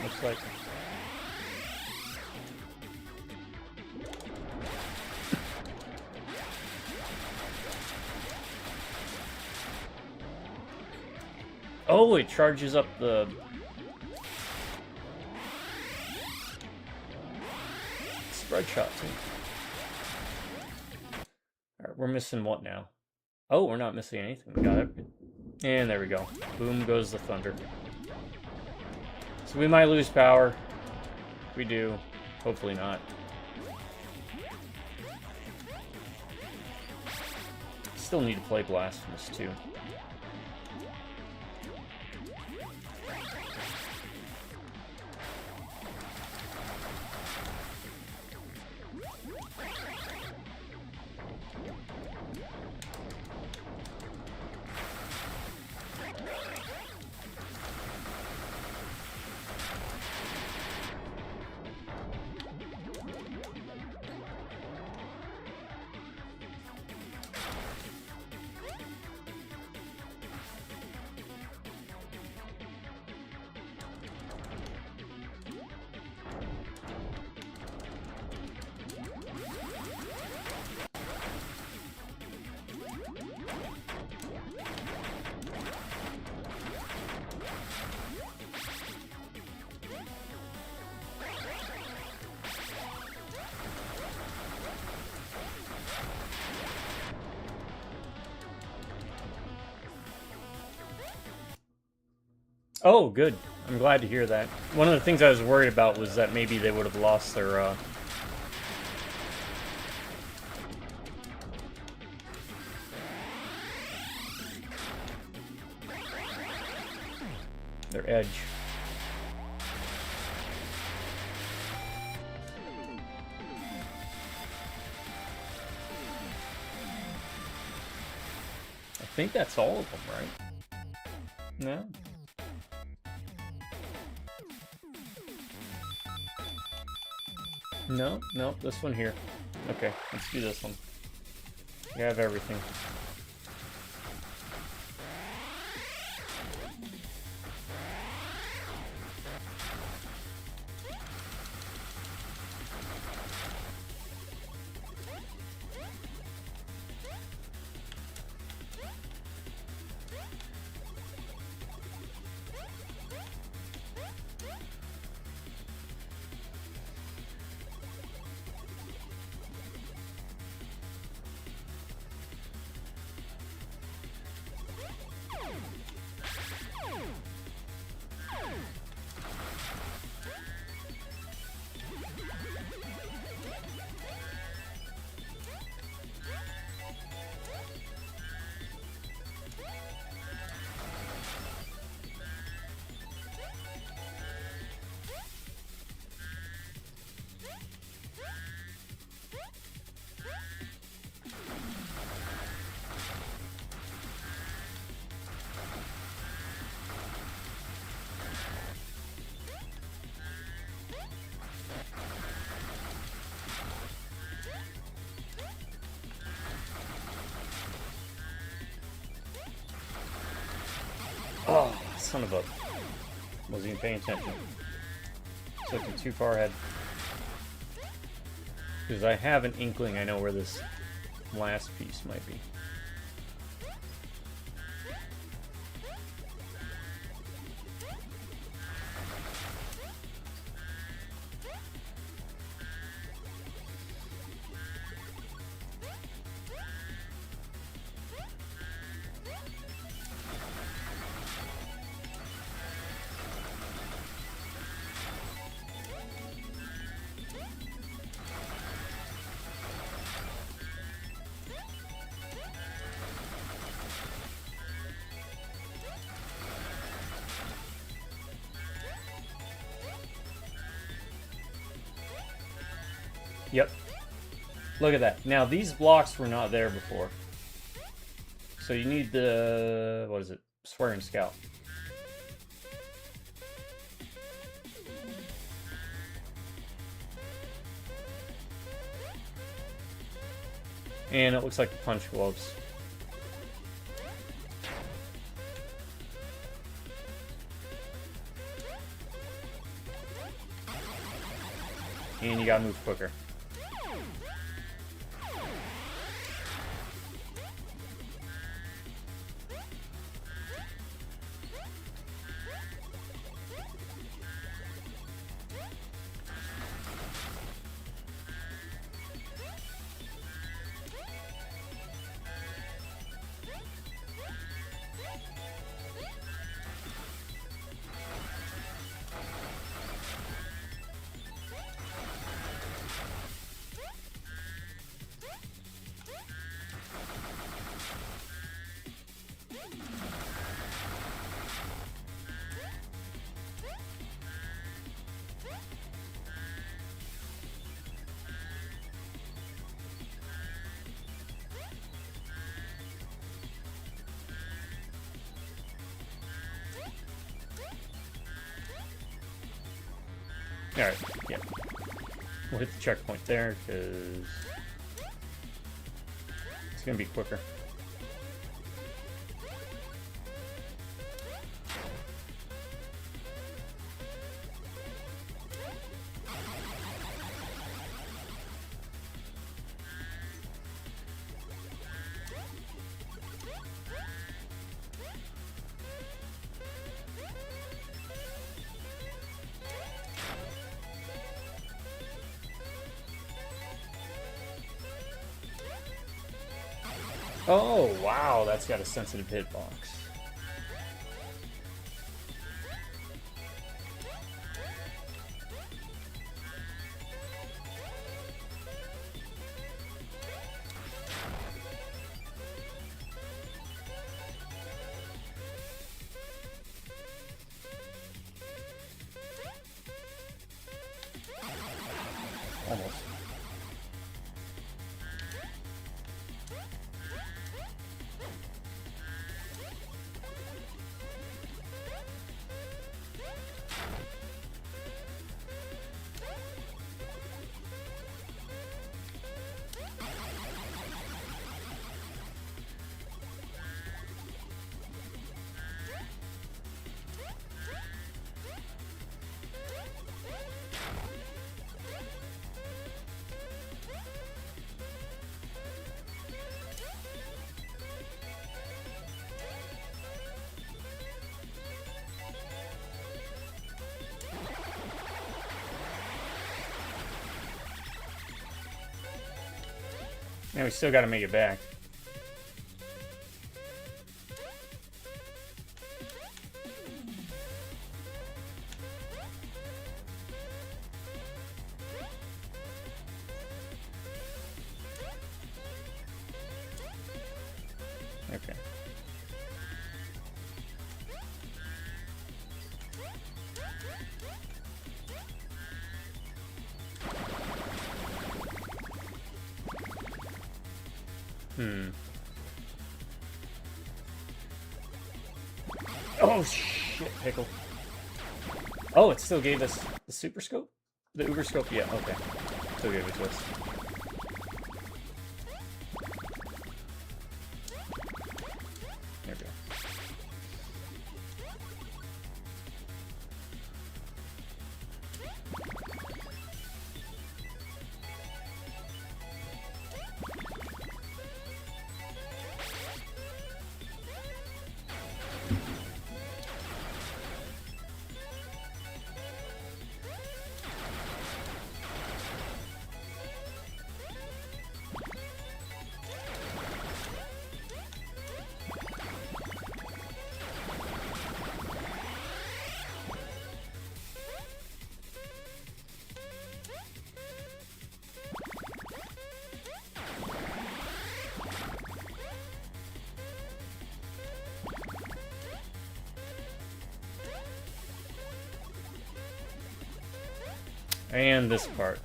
Speaker 1: Looks like. Oh, it charges up the... spread shot, too. Alright, we're missing what now? Oh, we're not missing anything. We got it. And there we go. Boom goes the thunder. So we might lose power. If we do, hopefully not. Still need to play Blasphemous, too. Oh, good. I'm glad to hear that. One of the things I was worried about was that maybe they would have lost their edge. I think that's all of them, right? No? No, this one here. Okay, let's do this one. We have everything. son of a... Wasn't even paying attention. Looking too far ahead. Because I have an inkling I know where this last piece might be. Yep. Look at that. Now, these blocks were not there before. So you need the... what is it? Swearing Scout. And it looks like the punch gloves. And you gotta move quicker. Alright, yeah. We'll hit the checkpoint there, because it's going to be quicker. Oh, wow, that's got a sensitive hitbox. Almost. Now we still got to make it back. Okay. Oh shit, pickle. Oh, it still gave us the super scope? The uber scope? Yeah, okay. Still gave it to us. There we go. And this part.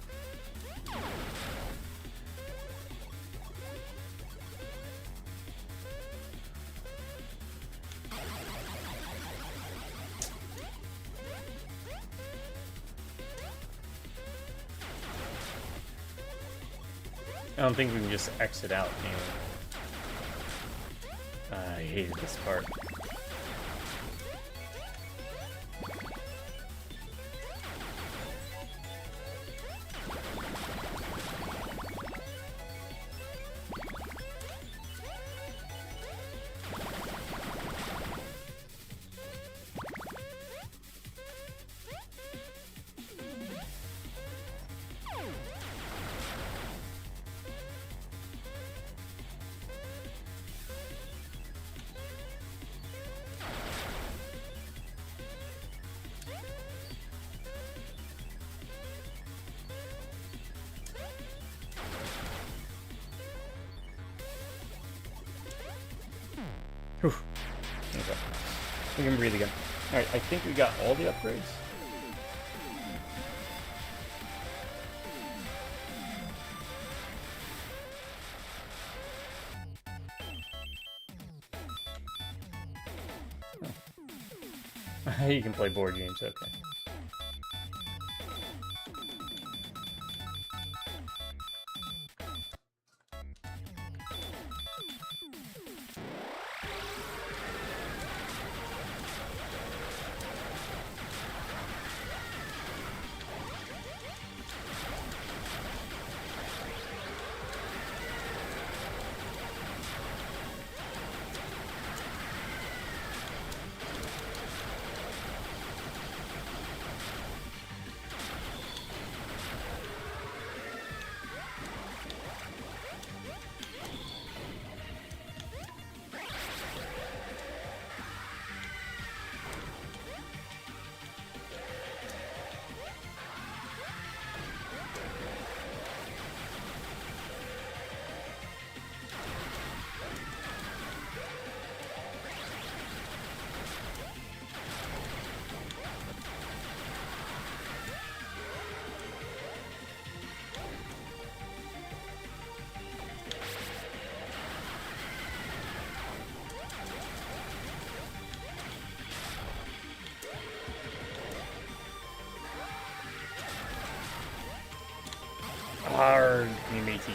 Speaker 1: I don't think we can just exit out anyway. I hated this part. Whew. Okay. We can breathe again. Alright, I think we got all the upgrades. Oh. You can play board games, okay. Hard, me matey.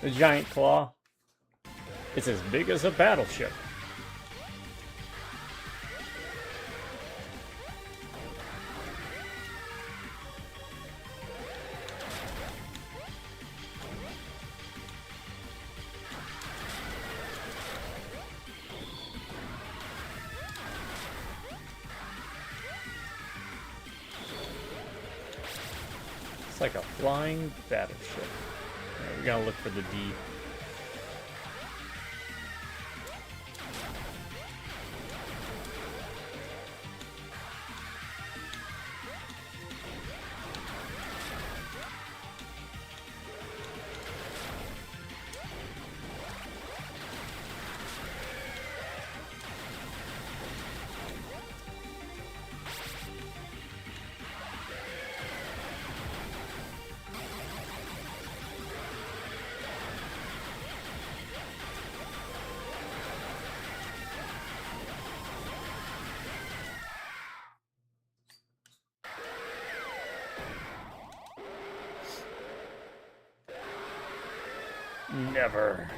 Speaker 1: The giant claw. It's as big as a battleship. It's like a flying battleship. Right, we gotta look for the D. Never.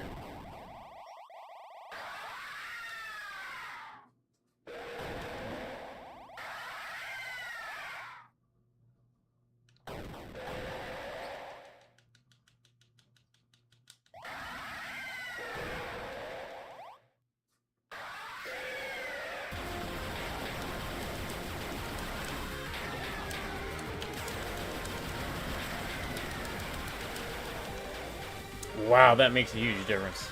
Speaker 1: Wow, that makes a huge difference.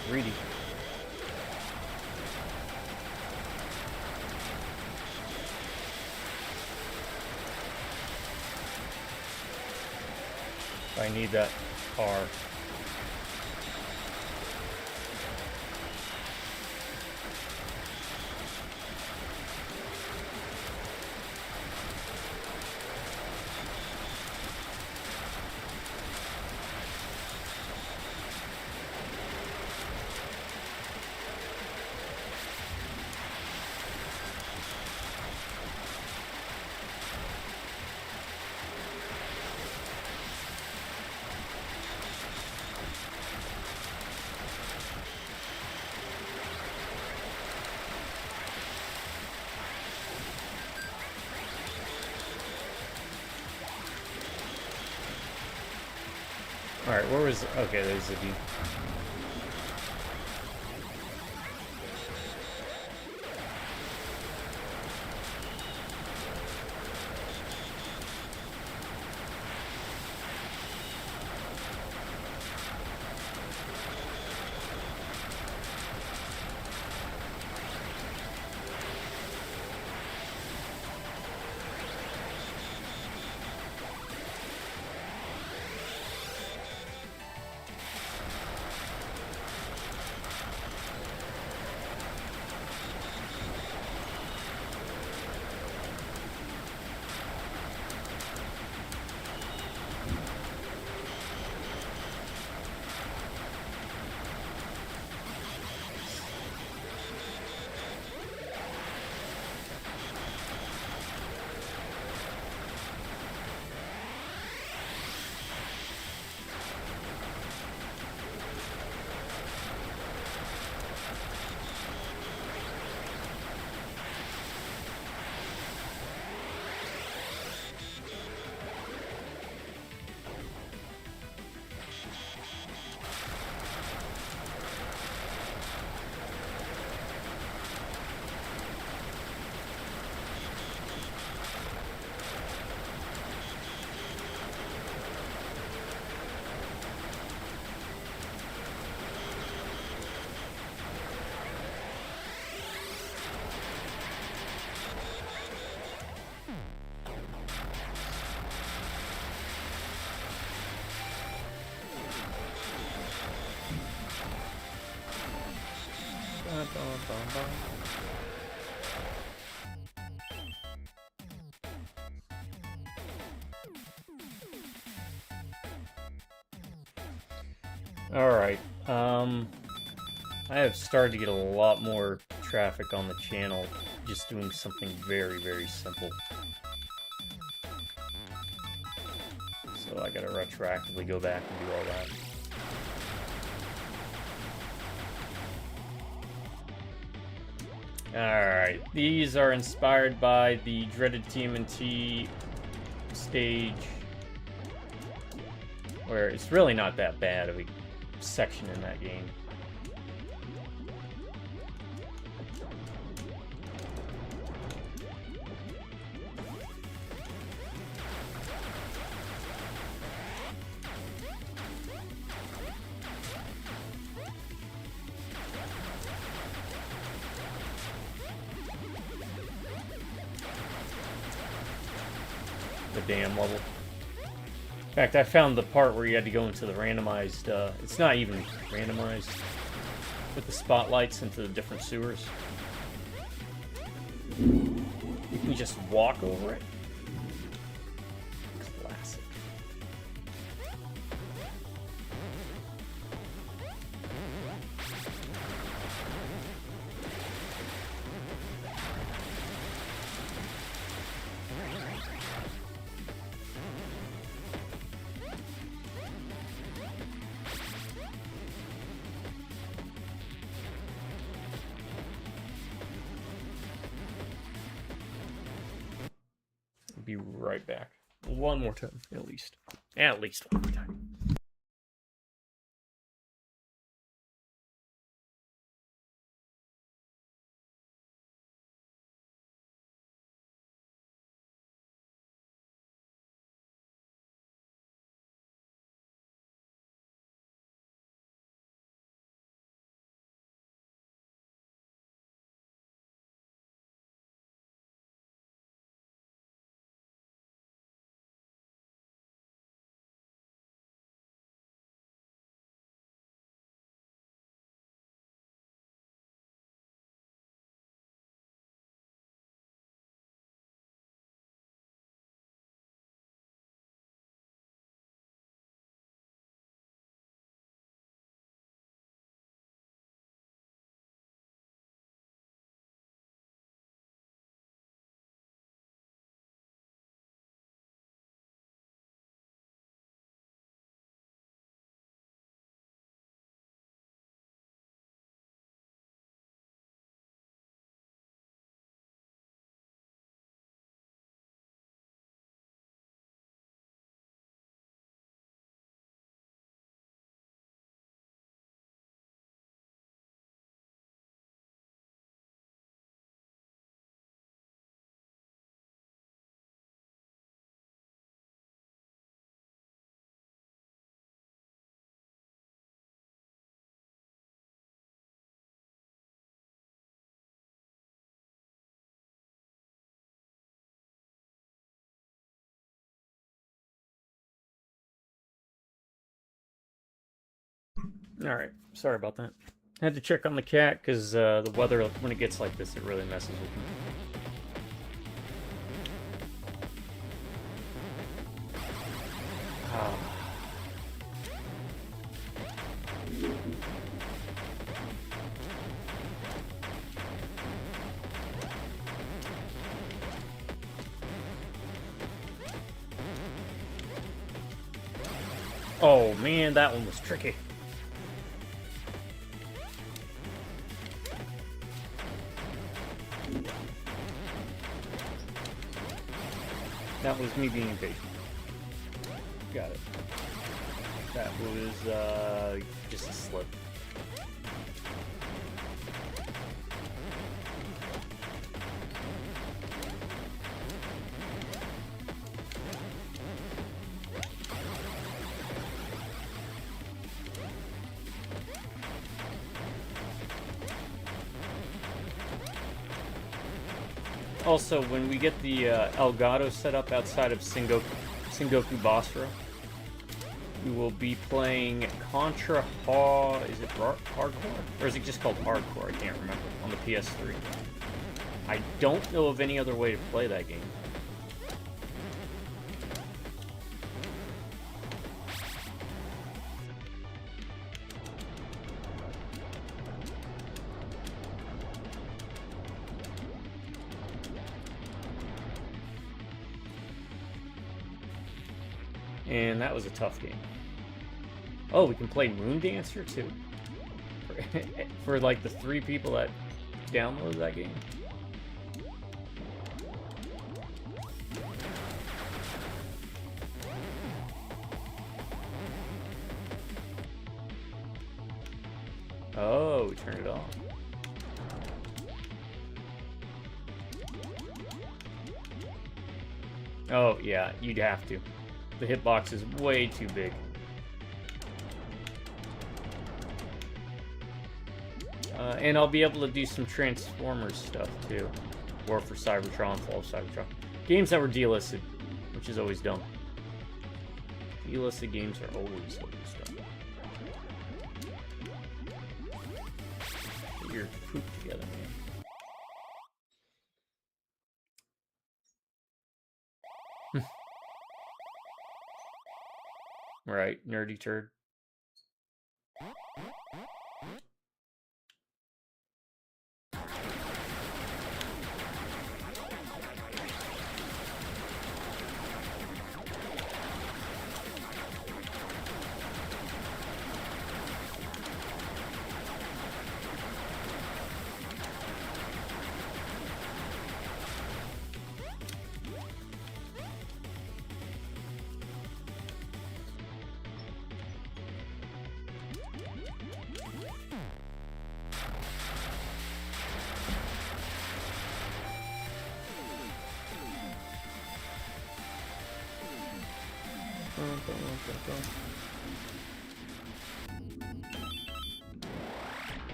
Speaker 1: Got greedy. I need that car. Alright, where was... Okay, there's the view. Alright, I have started to get a lot more traffic on the channel just doing something very, very simple. So I gotta retroactively go back and do all that. Alright, these are inspired by the dreaded TMNT stage, where it's really not that bad of a section in that game. The damn level. In fact, I found the part where you had to go into the randomized, it's not even randomized, with the spotlights into the different sewers. You can just walk over it. Classic. Be right back. One more time, at least. At least one more time. Alright, sorry about that. Had to check on the cat, because the weather, when it gets like this, it really messes with me. Oh man, that one was tricky. That was me being impatient. Got it. That was just a slip. Also, when we get the Elgato set up outside of Sengoku Basra, we will be playing Contra is it Hardcore? Or is it just called Hardcore? I can't remember. On the PS3. I don't know of any other way to play that game. And that was a tough game. Oh, we can play Moon Dancer too? For like the 3 people that downloaded that game. Oh, we turned it off. Oh, yeah, you'd have to. The hitbox is way too big. And I'll be able to do some Transformers stuff too. Or for Cybertron, Fall of Cybertron. Games that were delisted, which is always dumb. Delisted games are always dumb. Get your poop together, man. Right, nerdy turd.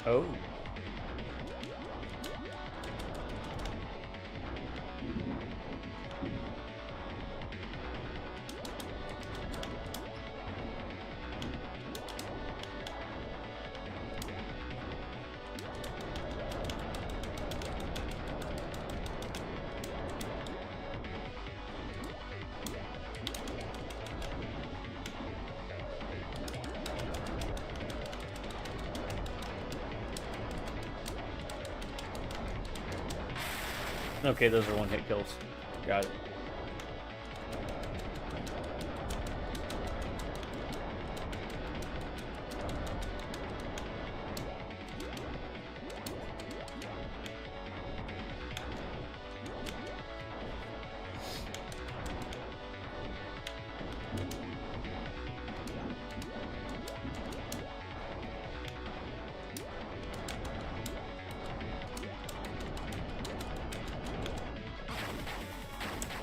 Speaker 1: Oh. Okay, those are one-hit kills. Got it.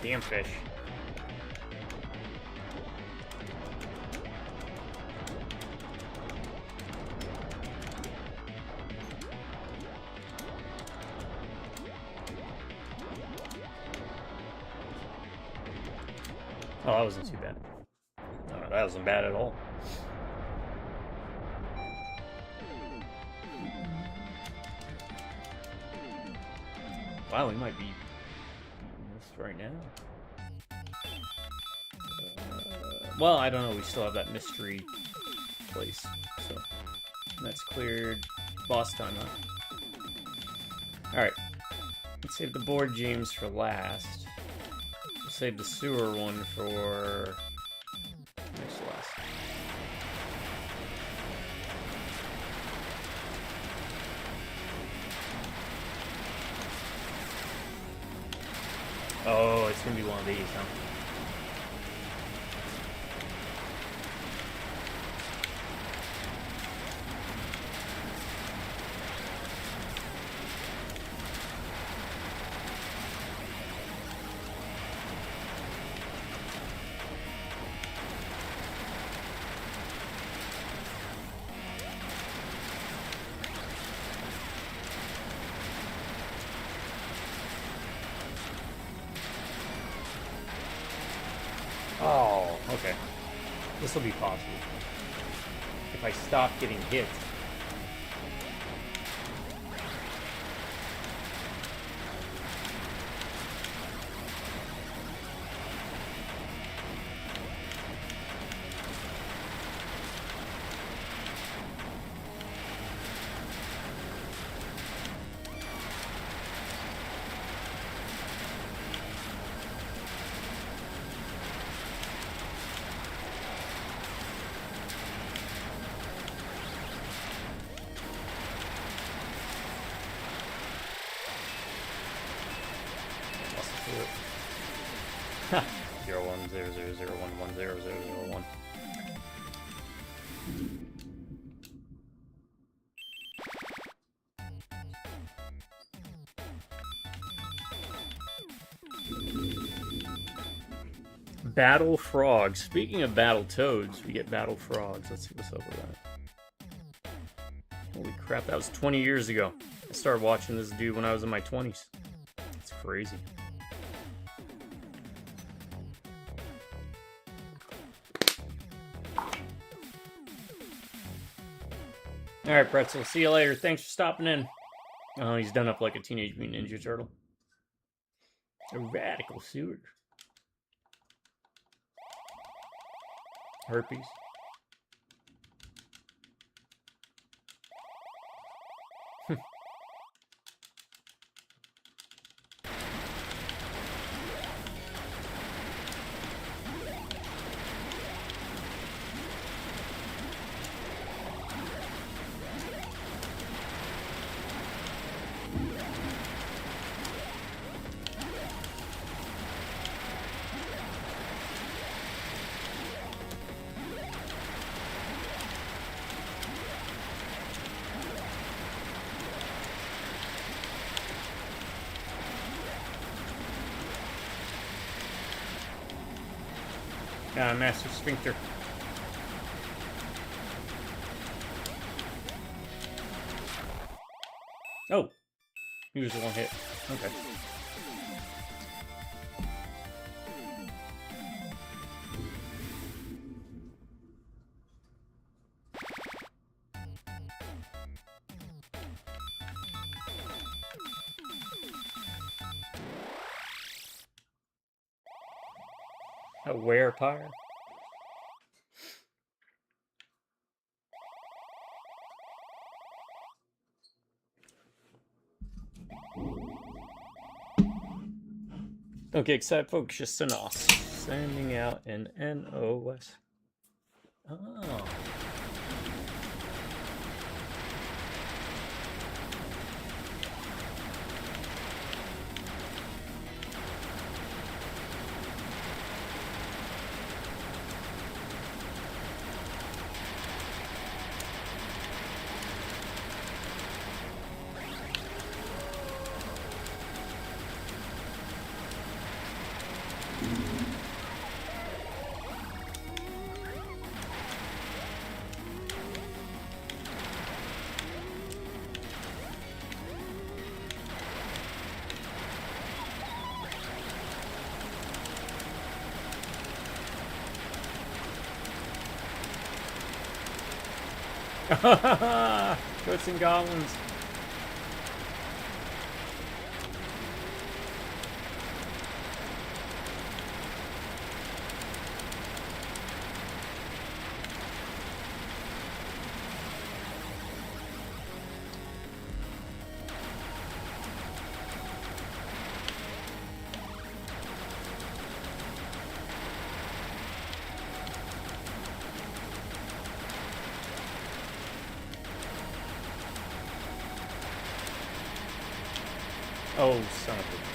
Speaker 1: Damn fish. Oh, that wasn't too bad. No, that wasn't bad at all. Wow, we might be this right now. Well, I don't know. We still have that mystery place, so that's cleared. Boss time, huh? All right. Let's save the board games for last. We'll save the sewer one for next to last. Oh, it's gonna be one of these, huh? Oh, okay. This will be possible. If I stop getting hit. Ha! 01000110001. Battle frogs. Speaking of battle toads, we get battle frogs. Let's see what's up with that. Holy crap, that was 20 years ago. I started watching this dude when I was in my 20s. It's crazy. Alright, Pretzel. See you later. Thanks for stopping in. Oh, he's done up like a Teenage Mutant Ninja Turtle. A radical sewer. Herpes. Master Sphincter. Oh! He was the one hit. Okay. A werepire? Don't get excited, folks. Just an os. Sending out an NOS. Oh. Goats and goblins. Oh, son of a...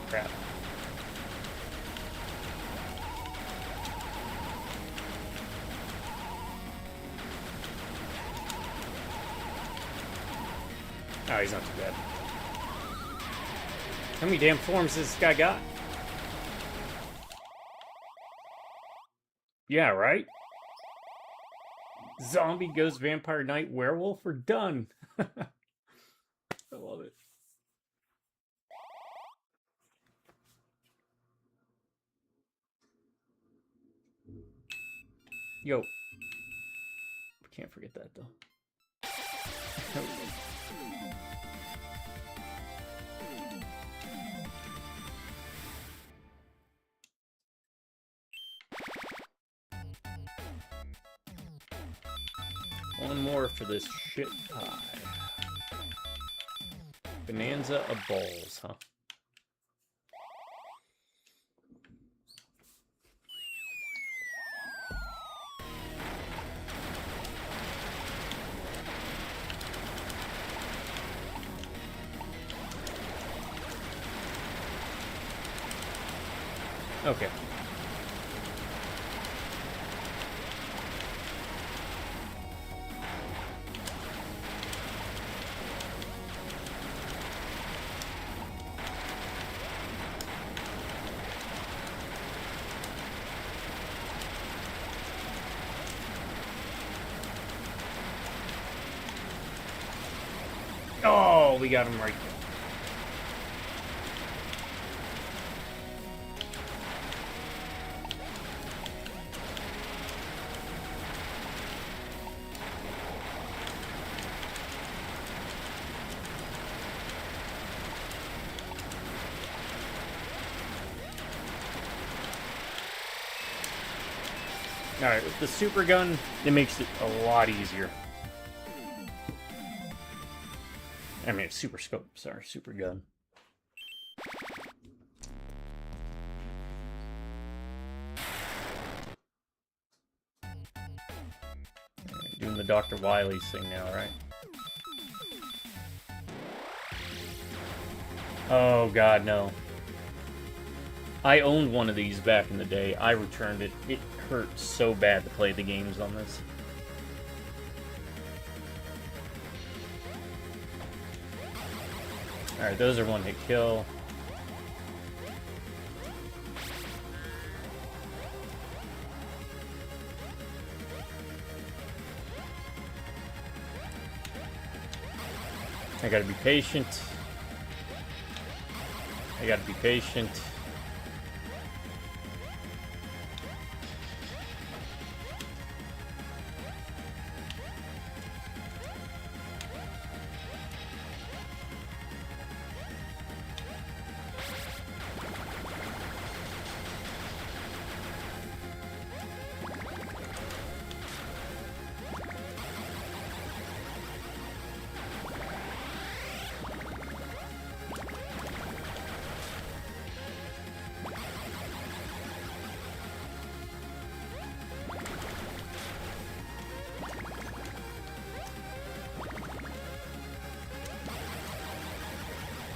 Speaker 1: crap. Oh, he's not too bad. How many damn forms does this guy got? Yeah, right? Zombie, ghost, vampire, knight, werewolf, we're done. I love it. Yo. Can't forget that, though. One more for this shit pie. Bonanza of balls, huh? Okay. Oh, we got him right there. Alright, with the super gun, it makes it a lot easier. I mean, super scope, sorry, super gun. Right, doing the Dr. Wily's thing now, right? Oh god, no. I owned one of these back in the day. I returned it. It hurt so bad to play the games on this. Alright, those are one hit kill. I gotta be patient. I gotta be patient.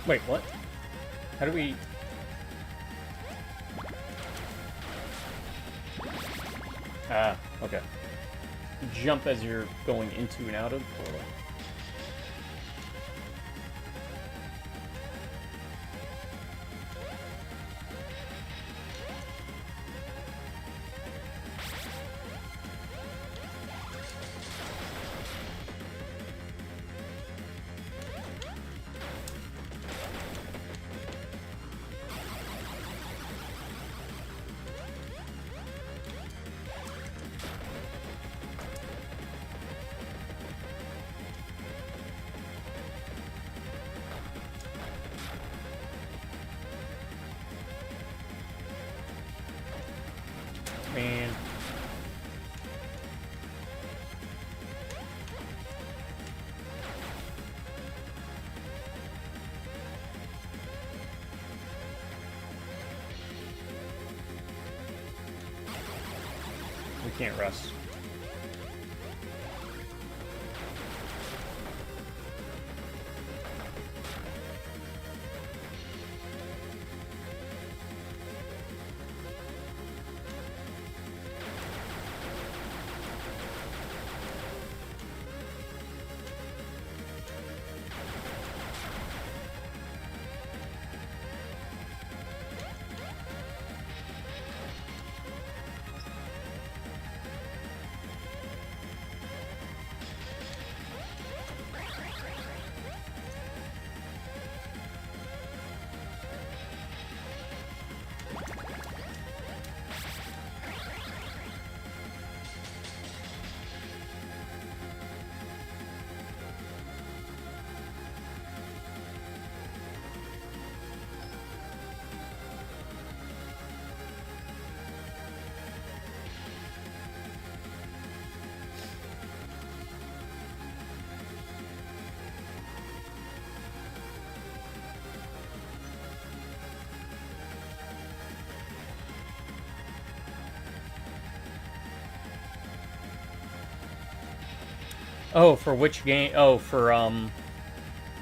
Speaker 1: Wait, what? How do we... Ah, okay. Jump as you're going into and out of the portal. Man. We can't rest. Oh, for which game? Oh, for,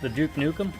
Speaker 1: the Duke Nukem?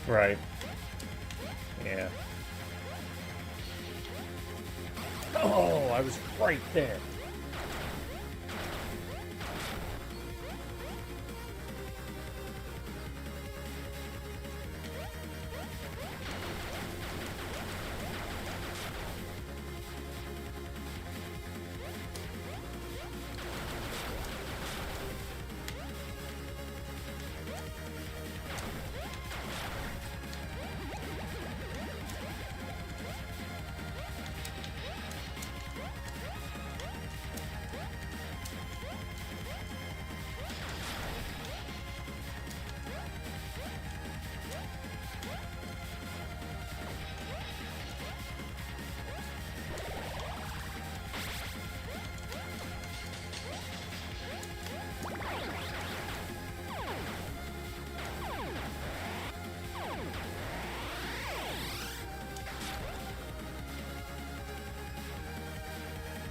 Speaker 1: Right. Yeah. Oh, I was right there.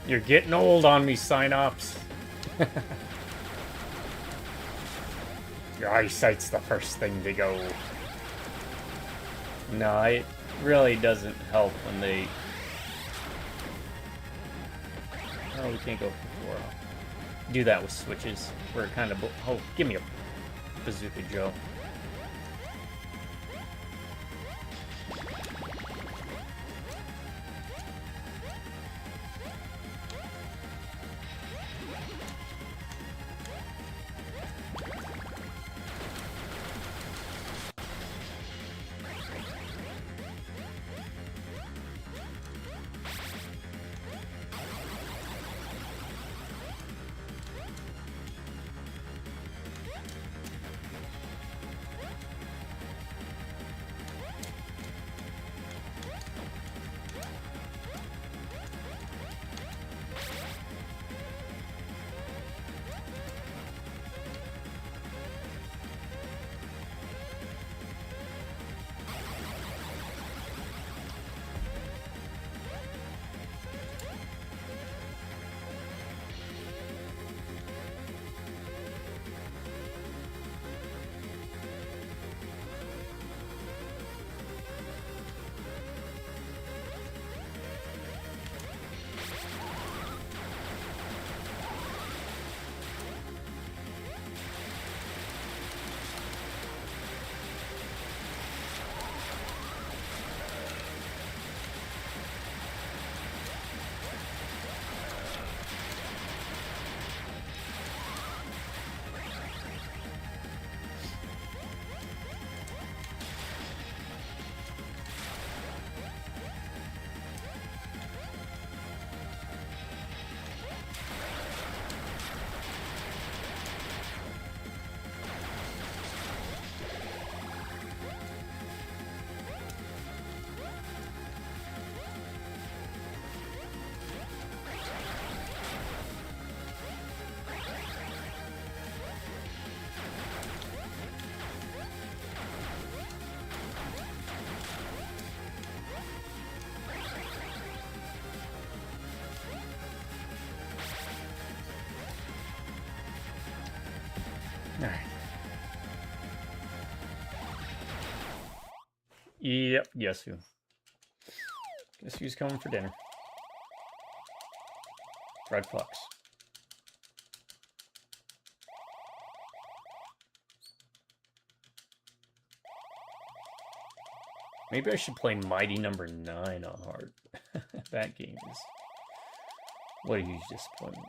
Speaker 1: You're getting old on me, Synops. Your eyesight's the first thing to go. No, it really doesn't help when they... Oh, we can't go for 4. Do that with switches. Where it kind of... Oh, give me a Bazooka Joe. Alright. Yep, guess who? Guess who's coming for dinner? Fried Fuchs. Maybe I should play Mighty Number 9 on hard. That game is... what a huge disappointment.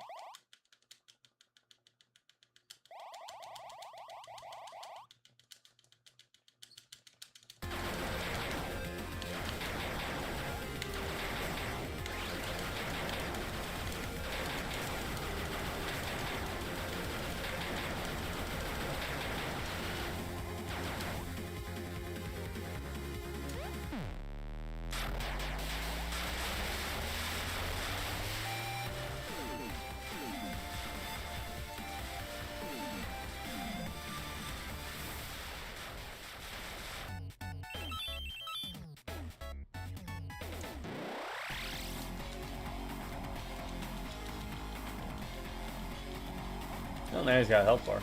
Speaker 1: Oh, now he's got a health bar.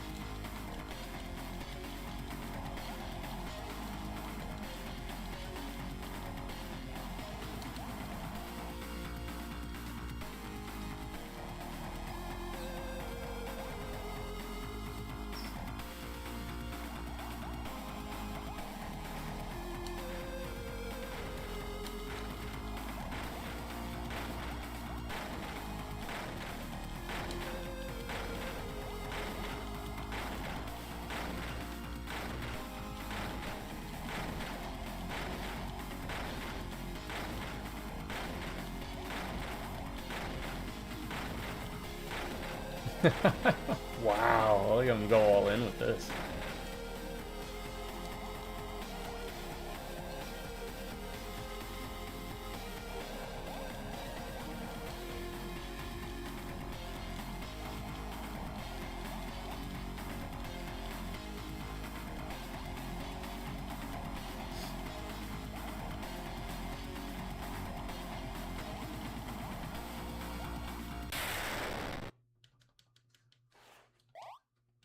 Speaker 1: Wow, look at him go all in with this.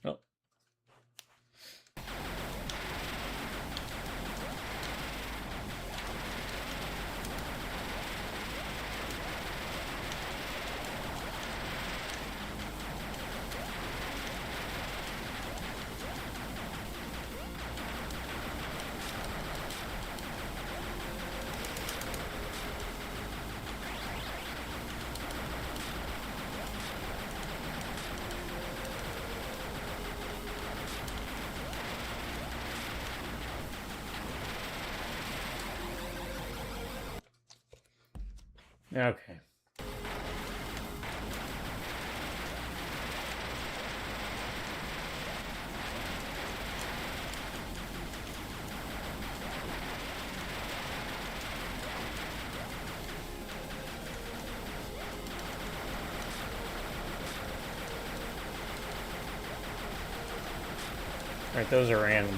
Speaker 1: Oh. Okay. All right, those are random.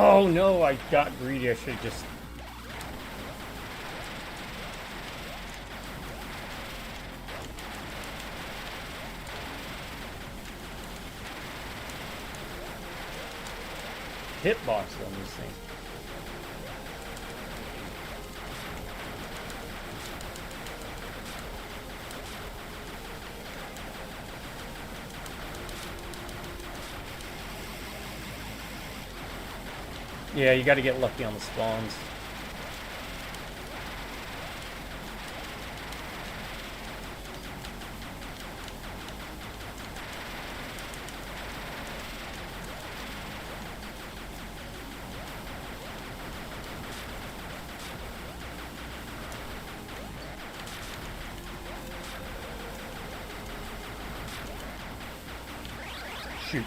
Speaker 1: Oh no, I got greedy. I should have just... hitbox on this thing. Yeah, you got to get lucky on the spawns. Shoot.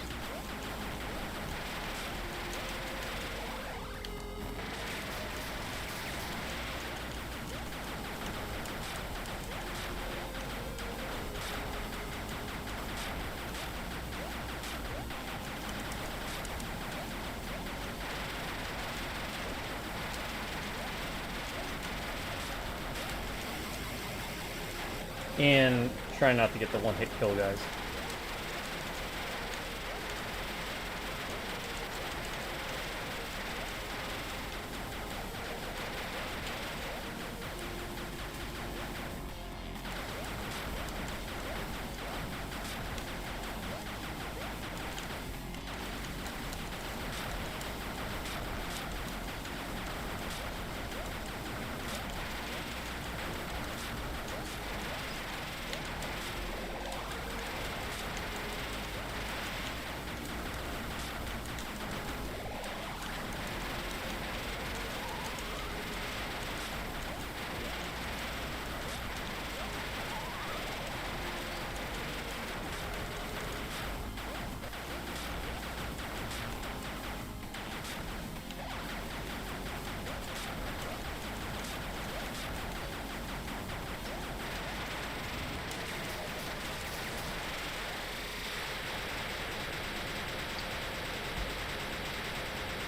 Speaker 1: And try not to get the one-hit kill, guys.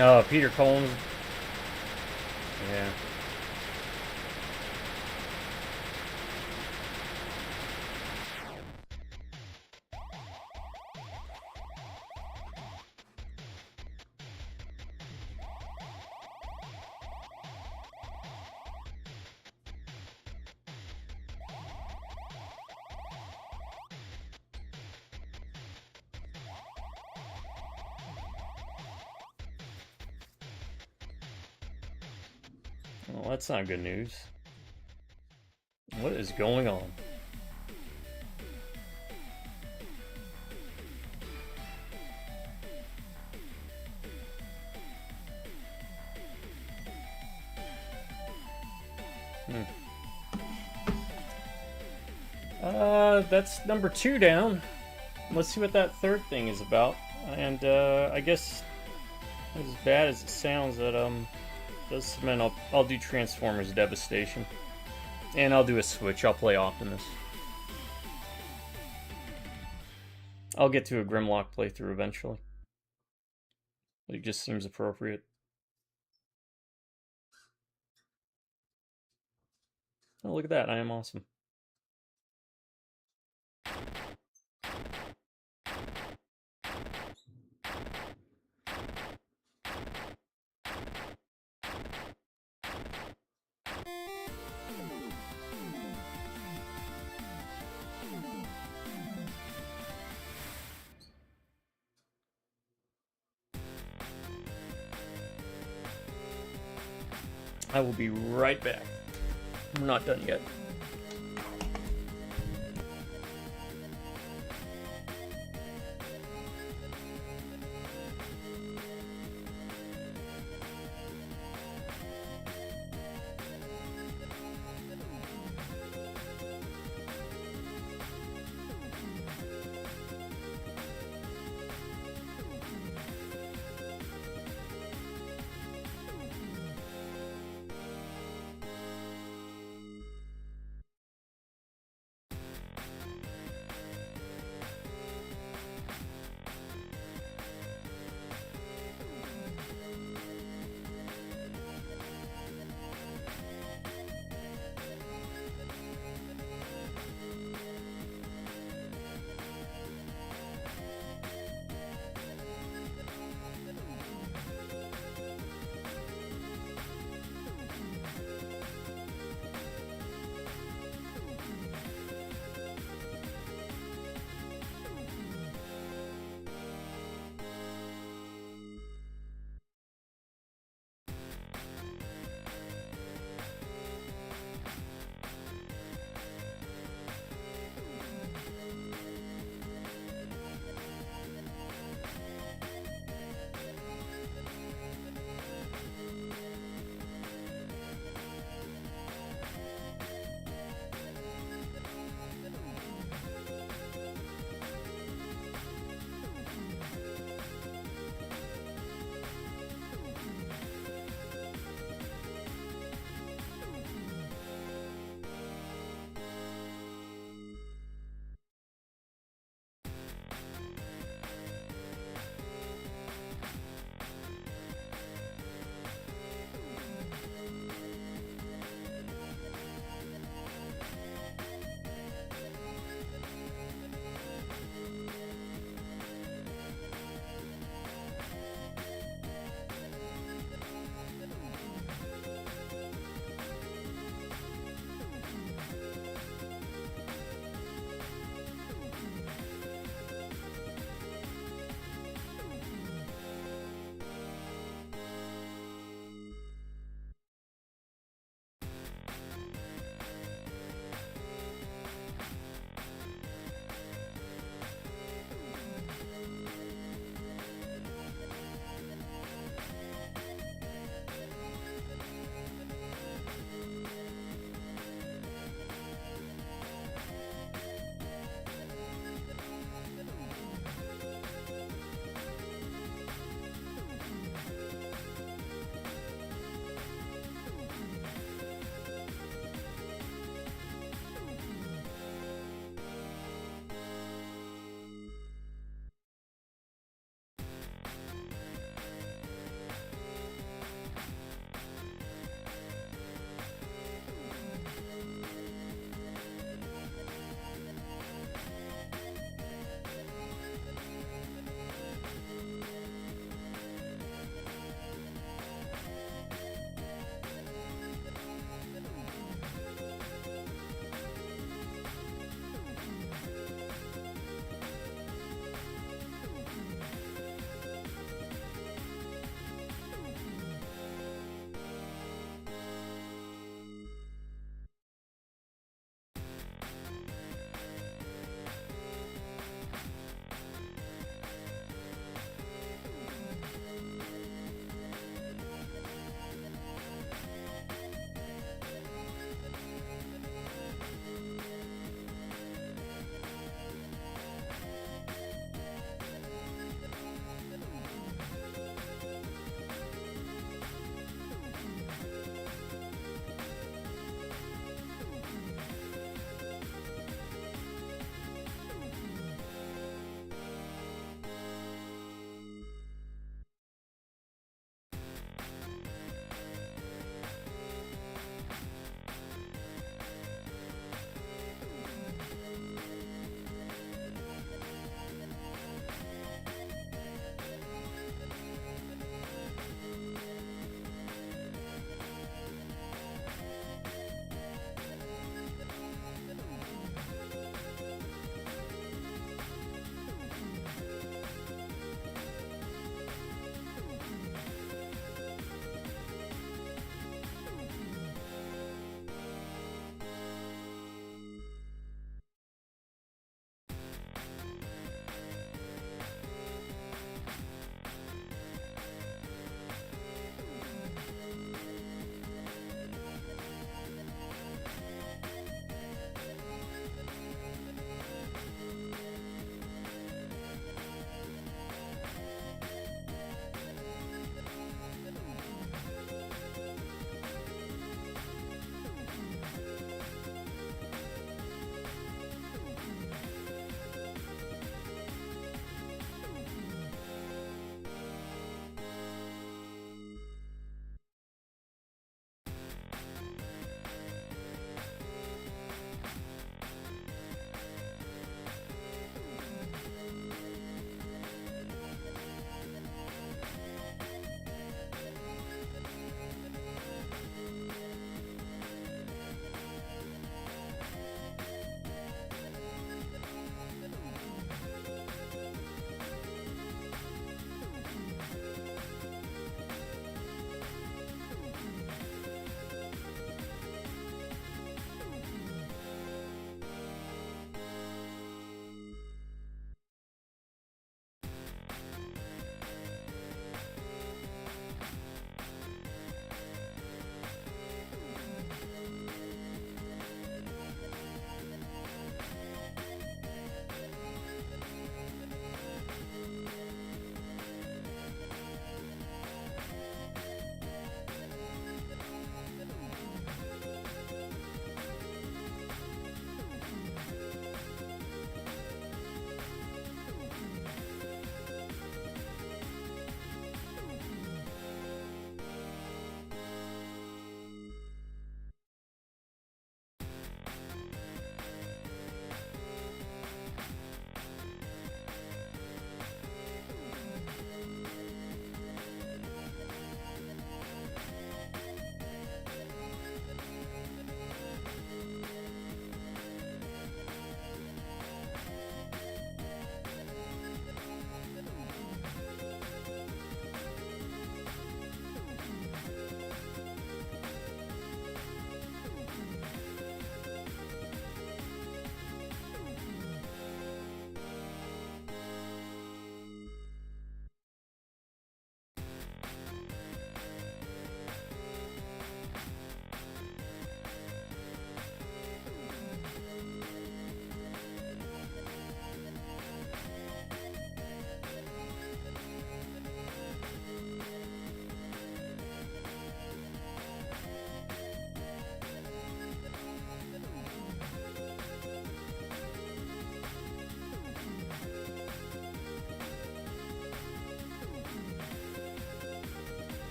Speaker 1: Oh, Peter Combs. Yeah. Well, that's not good news. What is going on? That's number 2 down. Let's see what that third thing is about. And I guess as bad as it sounds, that does cement. I'll do Transformers Devastation, and I'll do a switch. I'll play Optimus. I'll get to a Grimlock playthrough eventually. It just seems appropriate. Oh, look at that! I am awesome. I will be right back. I'm not done yet.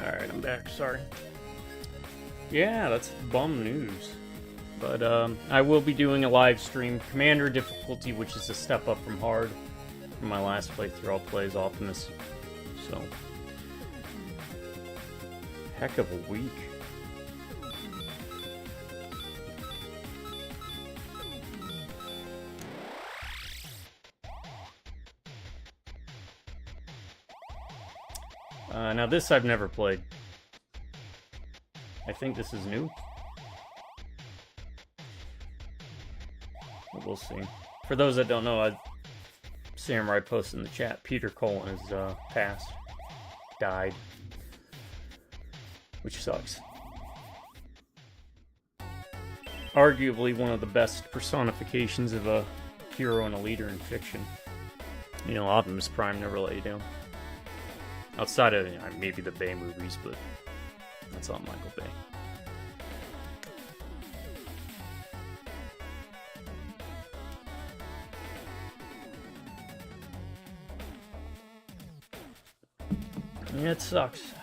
Speaker 1: Alright, I'm back. Sorry. Yeah, that's bum news. But I will be doing a live stream. Commander difficulty, which is a step up from hard. From my last playthrough, I'll play as Optimus. So, heck of a week. Now this I've never played. I think this is new. But we'll see. For those that don't know, Samurai posted in the chat, Peter Cullen has passed. Died. Which sucks. Arguably one of the best personifications of a hero and a leader in fiction. You know, Optimus Prime never let you down. Outside of maybe the Bay movies, but that's all Michael Bay. Yeah, it sucks.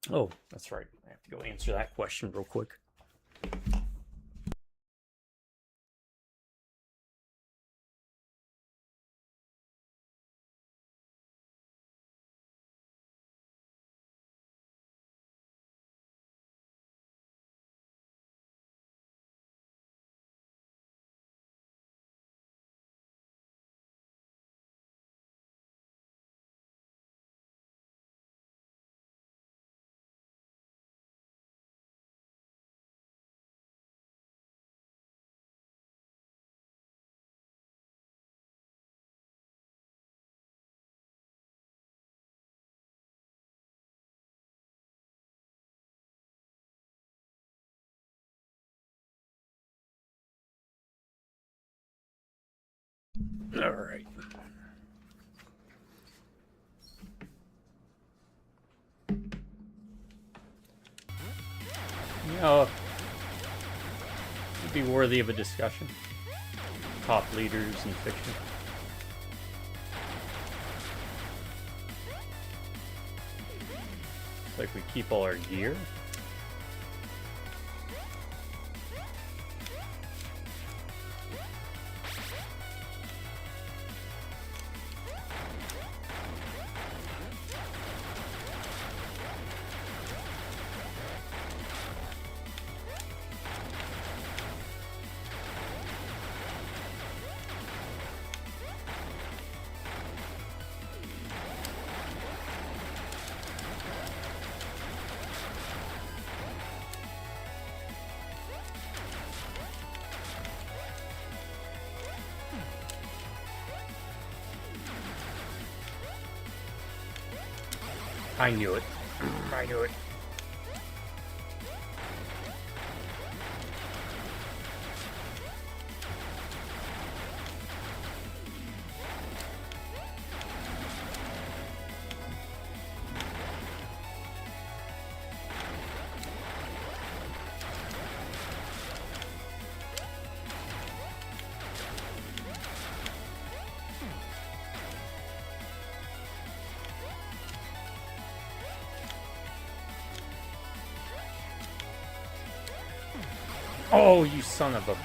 Speaker 1: Oh, that's right. I have to go answer that question real quick. All right. You know, it'd be worthy of a discussion. Top leaders in fiction. It's like we keep all our gear. I knew it. I knew it. Oh, you son of a...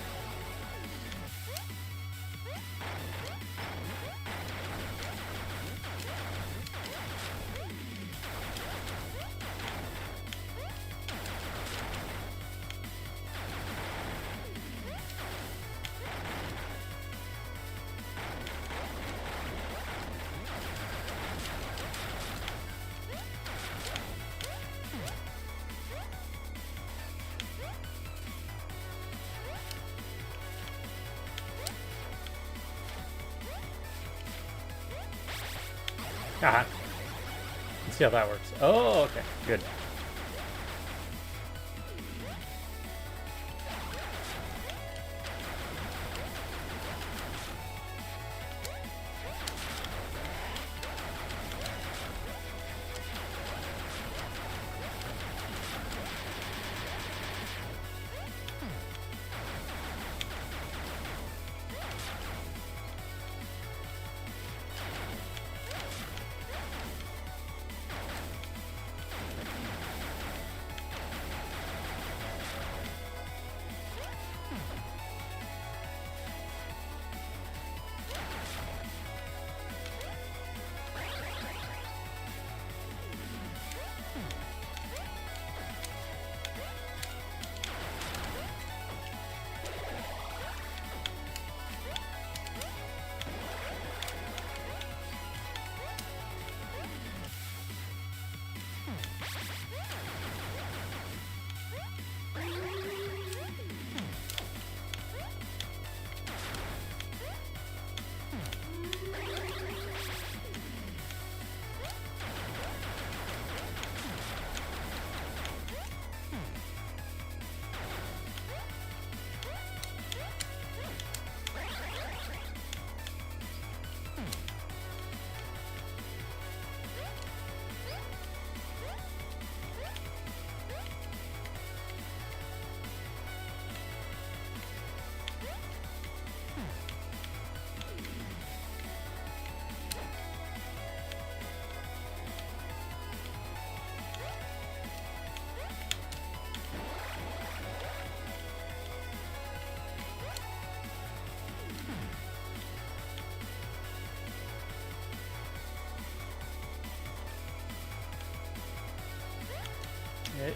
Speaker 1: Ah, let's see how that works. Oh, okay, good.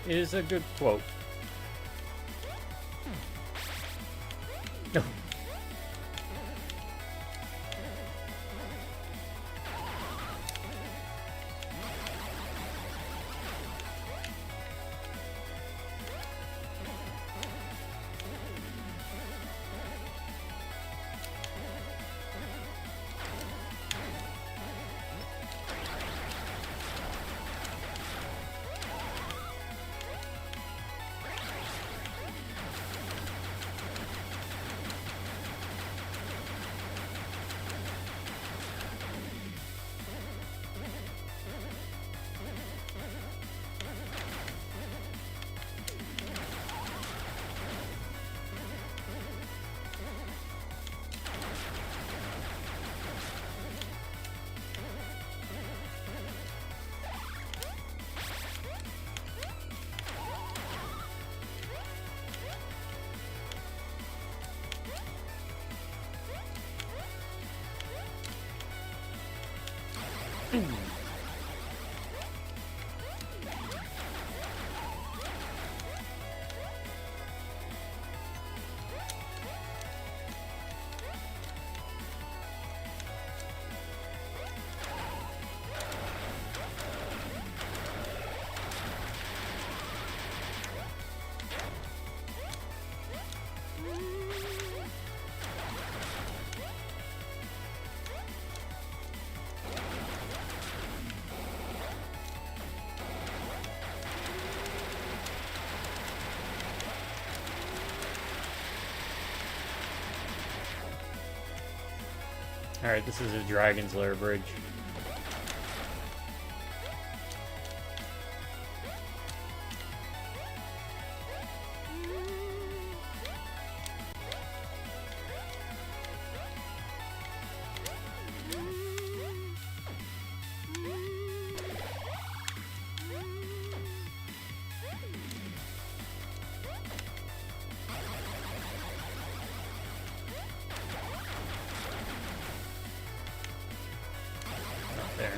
Speaker 1: It is a good quote. No. Alright, this is a Dragon's Lair bridge. There.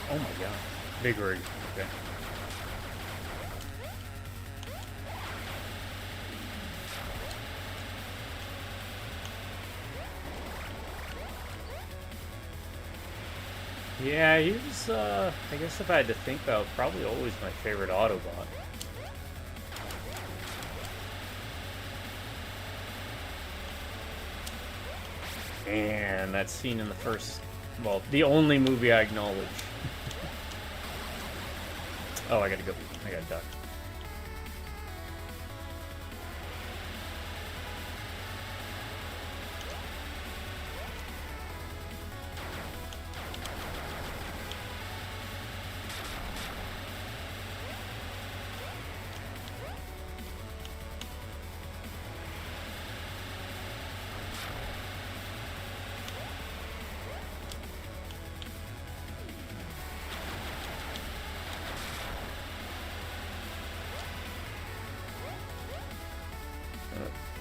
Speaker 1: Oh my god. Big rig. Okay. Yeah, he was, I guess if I had to think about it, probably always my favorite Autobot. And that scene in the first, well, the only movie I acknowledge. Oh, I gotta go. I gotta duck.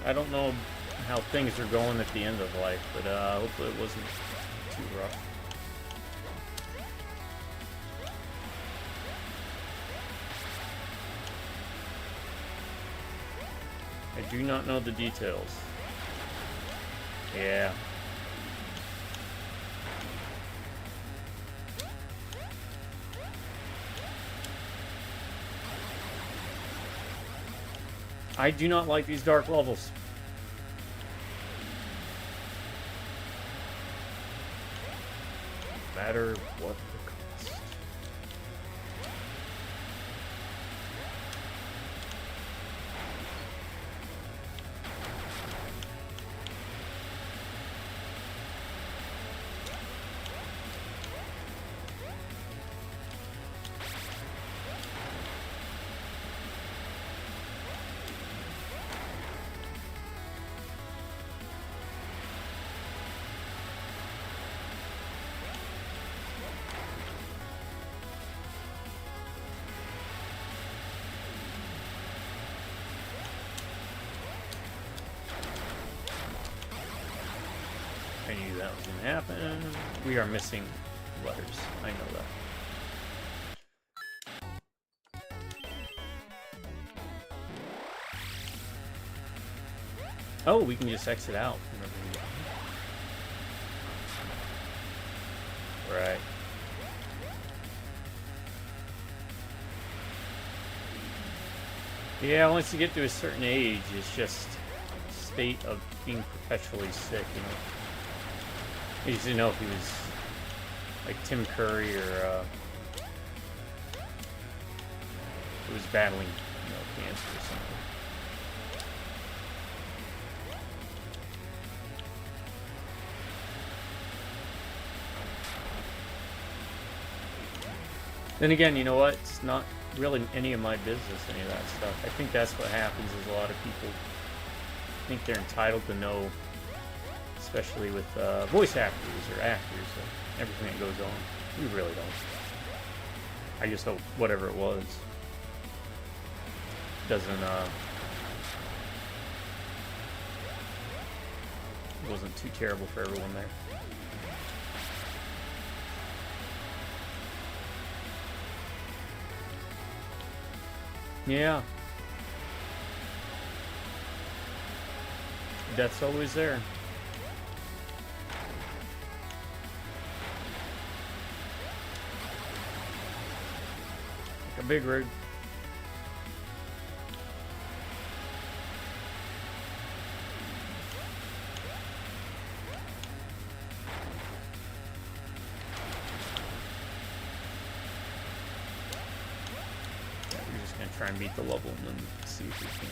Speaker 1: I don't know how things are going at the end of life, but hopefully it wasn't too rough. I do not know the details. Yeah. I do not like these dark levels. No matter what the cost. I knew that was going to happen. We are missing letters. I know that. Oh, we can just exit out. Right. Yeah, once you get to a certain age, it's just a state of being perpetually sick, you know. I used to know if he was like Tim Curry or he was battling, you know, cancer or something. Then again, you know what? It's not really any of my business, any of that stuff. I think that's what happens is a lot of people think they're entitled to know, especially with voice actors or actors, everything that goes on. We really don't. I just hope whatever it was doesn't, wasn't too terrible for everyone there. Yeah. Death's always there. Like a big rig. Try and beat the level and then see if we can.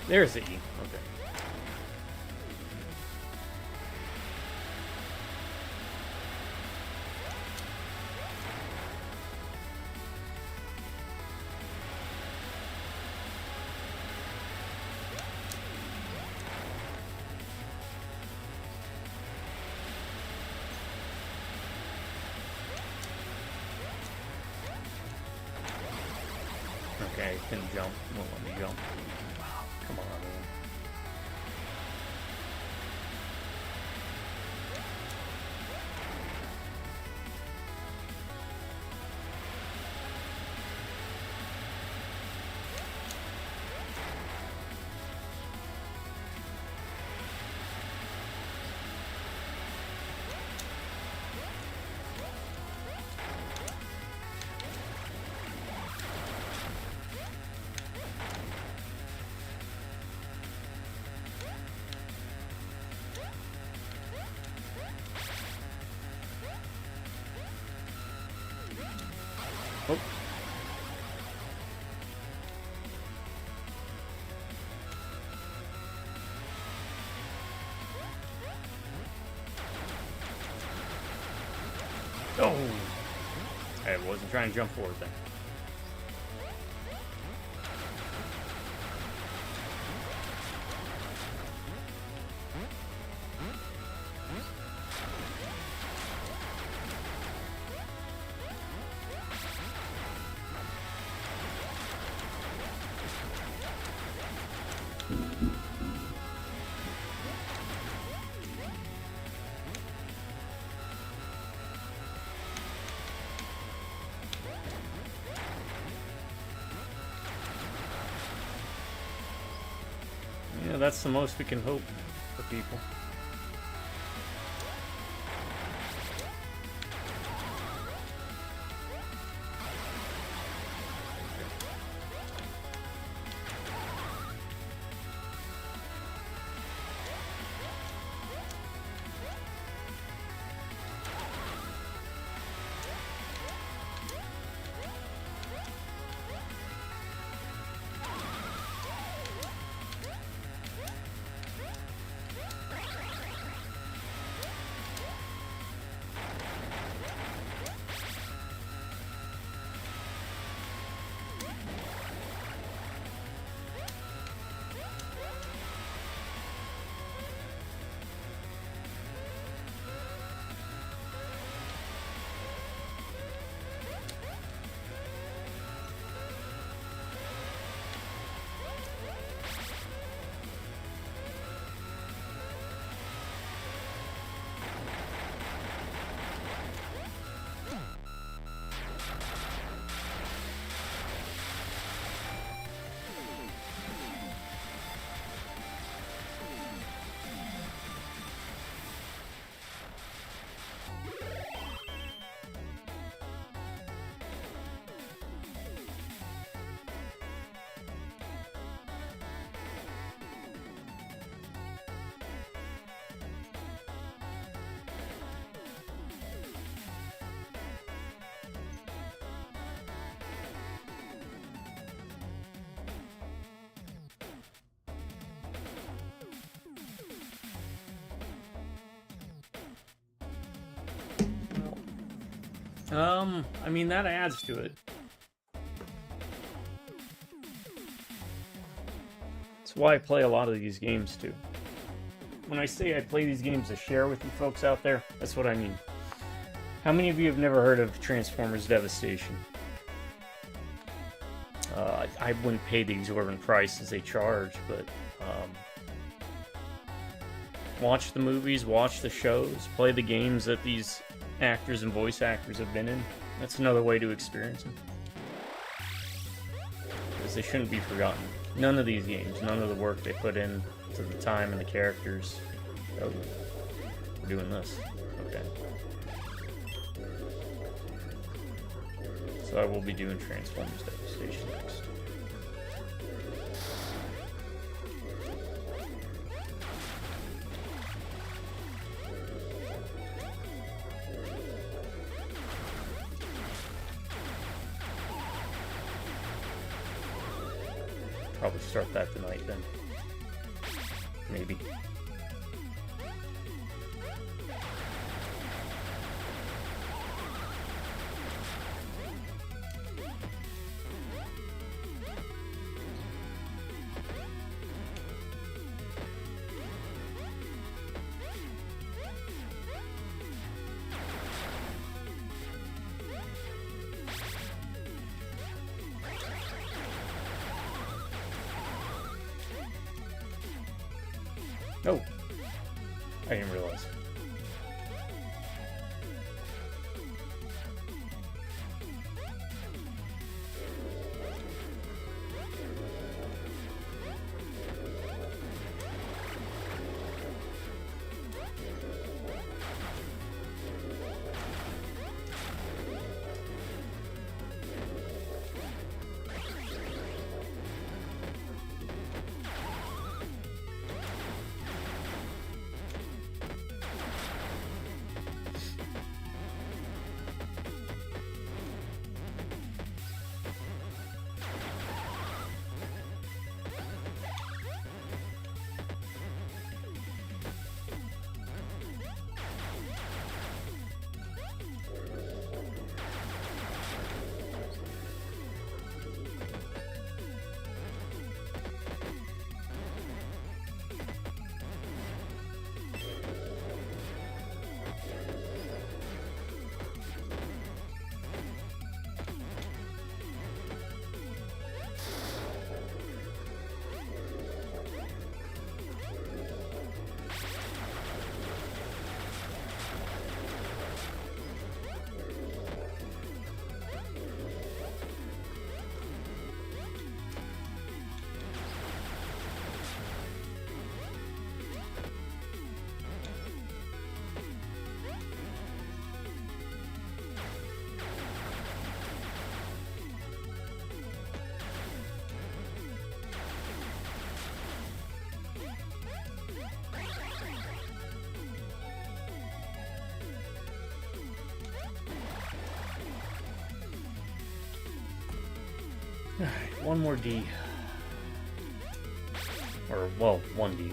Speaker 1: There's the E. Okay. Okay, can jump. Won't let me jump. Come on, man. Oh! I wasn't trying to jump forward there. Yeah, that's the most we can hope for people. I mean, that adds to it. That's why I play a lot of these games, too. When I say I play these games to share with you folks out there, that's what I mean. How many of you have never heard of Transformers Devastation? I wouldn't pay the exorbitant prices they charge, but watch the movies, watch the shows, play the games that these actors and voice actors have been in. That's another way to experience them. Because they shouldn't be forgotten. None of these games, none of the work they put in to the time and the characters. Oh, we're doing this. Okay. So I will be doing Transformers Devastation next. Probably start that tonight then. Maybe. Oh, I didn't realize. Alright, one more D. Or, well, one D.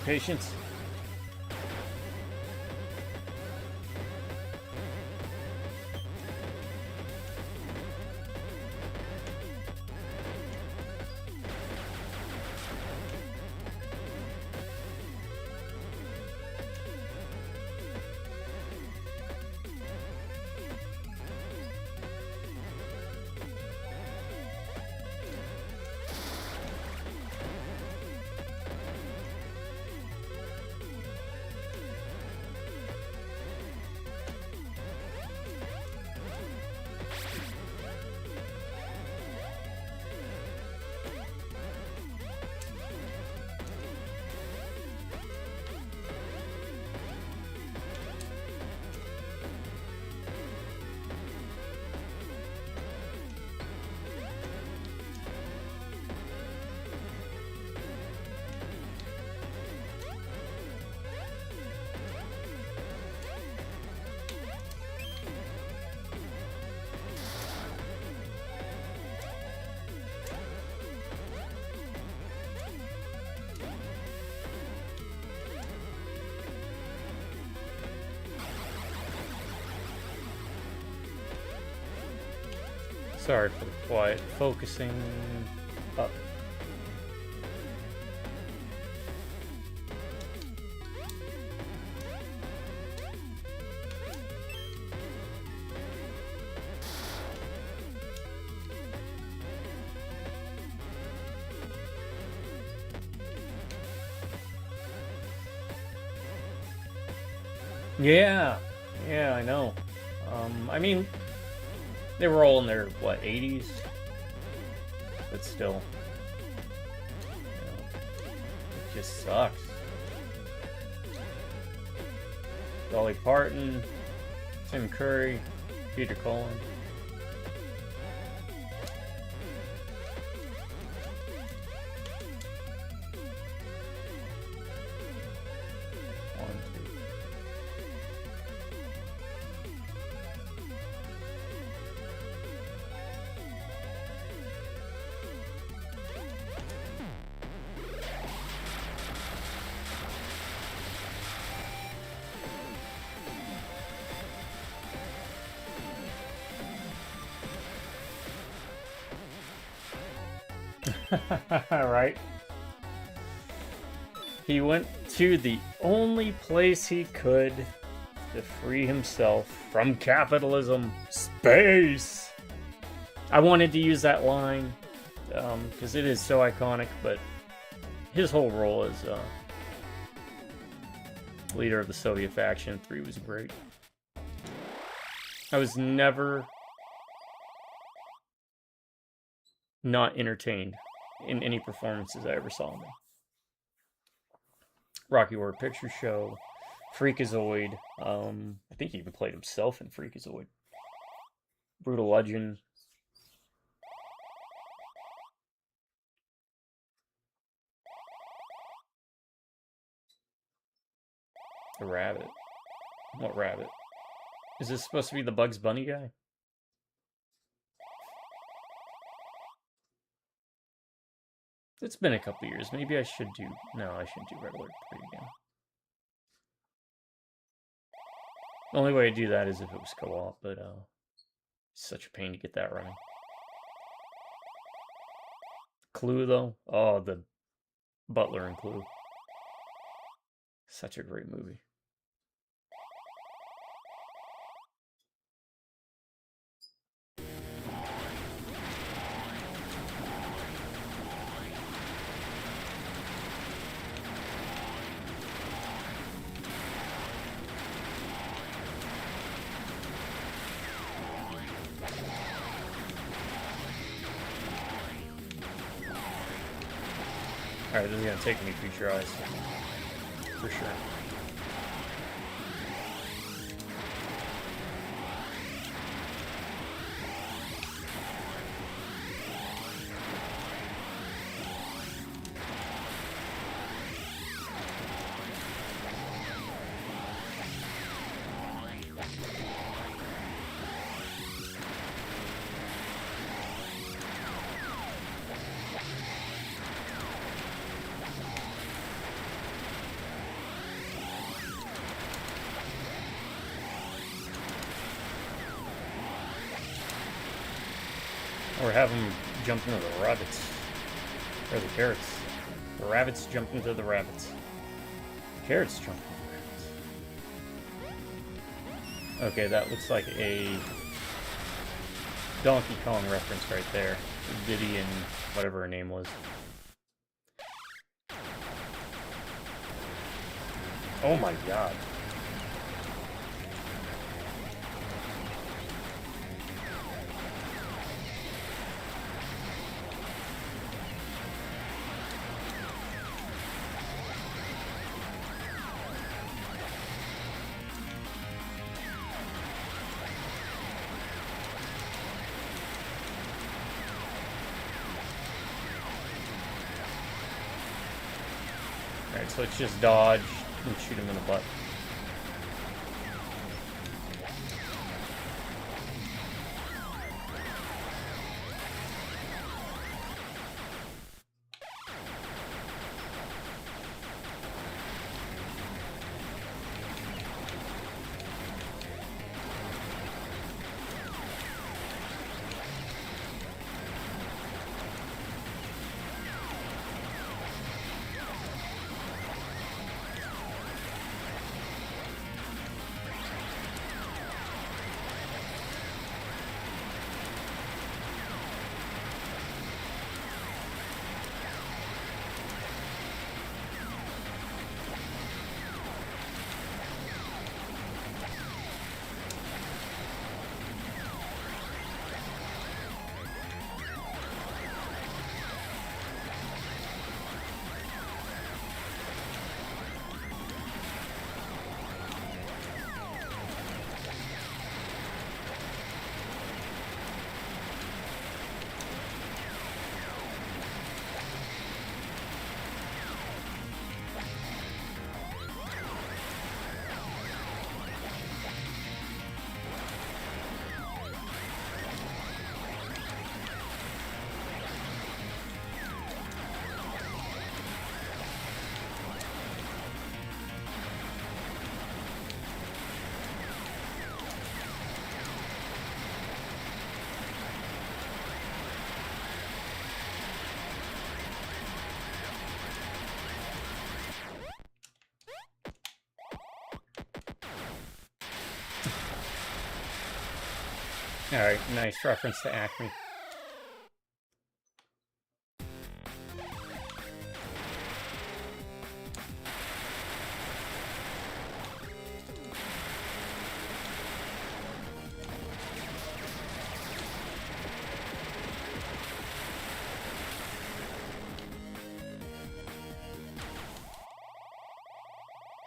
Speaker 1: Patience. Sorry for the quiet. Focusing up. Yeah, I know. I mean, they were all in their, what, 80s? But still, you know, it just sucks. Dolly Parton, Tim Curry, Peter Cullen. Right. He went to the only place he could to free himself from capitalism. Space! I wanted to use that line, because it is so iconic, but his whole role as leader of the Soviet faction 3 was great. I was never not entertained in any performances I ever saw him in. Rocky Horror Picture Show, Freakazoid. I think he even played himself in Freakazoid. Brutal Legend. The rabbit. What rabbit? Is this supposed to be the Bugs Bunny guy? It's been a couple years. Maybe I should do... No, I shouldn't do Red Alert 3 again. The only way to do that is if it was co-op, but it's such a pain to get that running. Clue, though? Oh, the Butler and Clue. Such a great movie. Alright, this is gonna take me Future Eyes. For sure. Or have them jump into the rabbits. Or the carrots. The rabbits jump into the rabbits. Carrots jump into the rabbits. Okay, that looks like a Donkey Kong reference right there. Diddy and whatever her name was. Oh my god. Alright, so let's just dodge and shoot him in the butt. Alright, nice reference to Acme.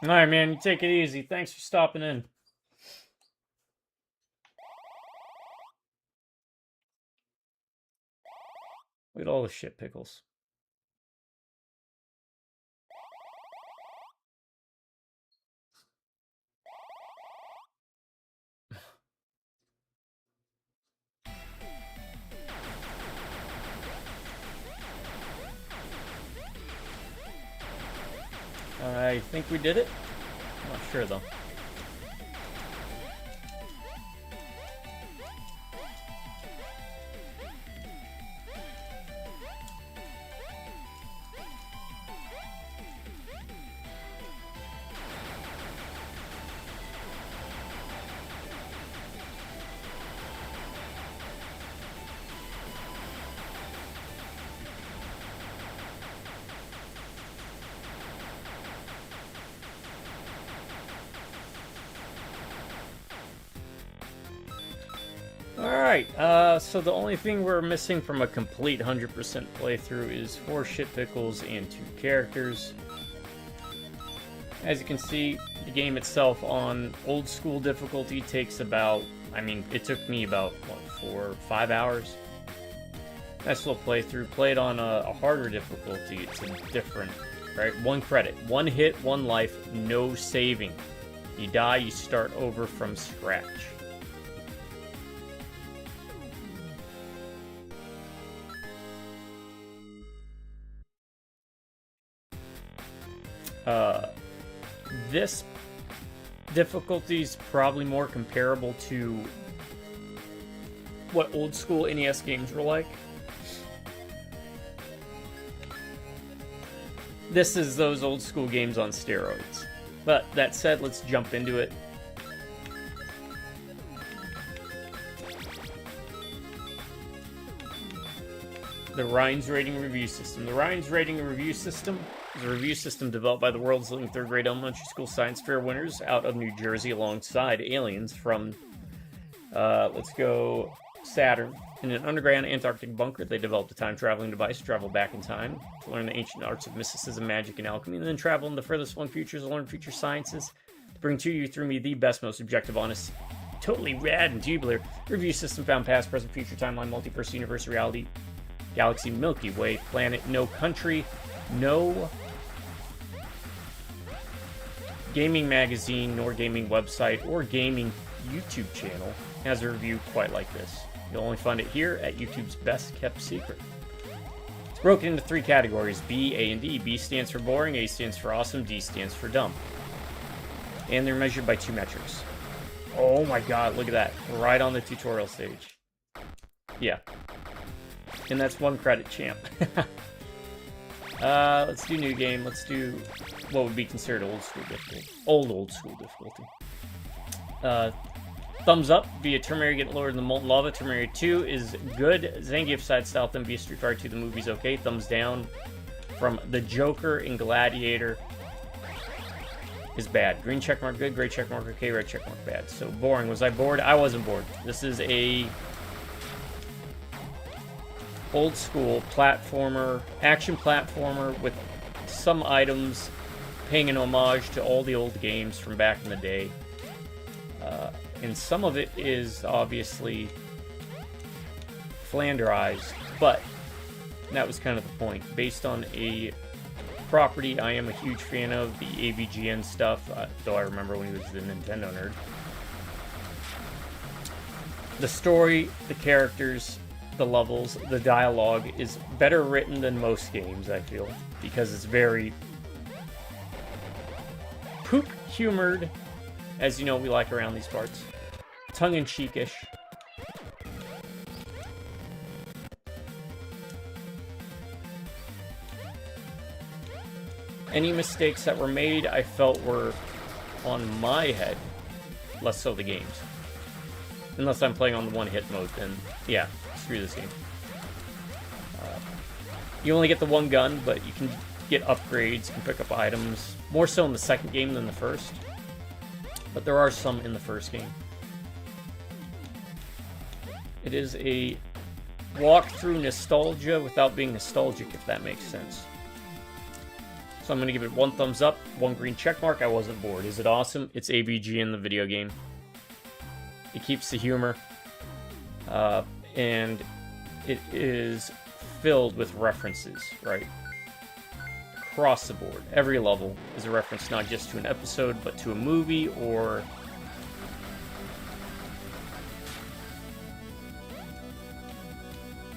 Speaker 1: Alright, man, you take it easy. Thanks for stopping in. Look at all the shit pickles. I think we did it. I'm not sure, though. Alright, so the only thing we're missing from a complete 100% playthrough is 4 shit pickles and 2 characters. As you can see, the game itself on old school difficulty takes about, I mean, it took me about, what, 4 or 5 hours? Nice little playthrough. Played on a harder difficulty, it's a different, right? 1 credit, 1 hit, 1 life, no saving. You die, you start over from scratch. This difficulty is probably more comparable to what old school NES games were like. This is those old school games on steroids. But that said, let's jump into it. The Rhines Rating Review System. The Rhines Rating Review System is a review system developed by the world's leading third-grade elementary school science fair winners out of New Jersey alongside aliens from, let's go, Saturn. In an underground Antarctic bunker, they developed a time-traveling device to travel back in time to learn the ancient arts of mysticism, magic, and alchemy, and then travel in the furthest flung futures to learn future sciences to bring to you through me the best, most objective, honest, totally rad and tubular review system found past, present, future, timeline, multiverse, universe, reality, galaxy, Milky Way, planet, no country, no gaming magazine, nor gaming website, or gaming YouTube channel has a review quite like this. You'll only find it here at YouTube's best kept secret. It's broken into 3 categories, B, A, and D. B stands for boring, A stands for awesome, D stands for dumb. And they're measured by 2 metrics. Oh my god, look at that. Right on the tutorial stage. Yeah. And that's 1 credit, champ. Let's do new game. Let's do what would be considered old school difficulty. Old school difficulty. Thumbs up via Terminator getting lower than the molten lava. Terminator 2 is good. Zangief side style. Then via Street Fighter 2, the movie's okay. Thumbs down from the Joker and Gladiator is bad. Green checkmark good. Gray checkmark okay. Red checkmark bad. So boring. Was I bored? I wasn't bored. This is a old school platformer, action platformer with some items paying an homage to all the old games from back in the day. And some of it is obviously flanderized, but that was kind of the point. Based on a property I am a huge fan of, the AVGN stuff, though I remember when he was the Nintendo nerd. The story, the characters, the levels, the dialogue is better written than most games, I feel, because it's very poop-humored, as you know we like around these parts. Tongue-in-cheekish. Any mistakes that were made, I felt were on my head, less so the game's. Unless I'm playing on the one-hit mode, then yeah, screw this game. You only get the one gun, but you can get upgrades, you can pick up items. More so in the second game than the first. But there are some in the first game. It is a walk through nostalgia without being nostalgic, if that makes sense. So I'm going to give it 1 thumbs up, 1 green check mark. I wasn't bored. Is it awesome? It's AVGN, the video game. It keeps the humor. And it is filled with references, right? Across the board. Every level is a reference not just to an episode, but to a movie or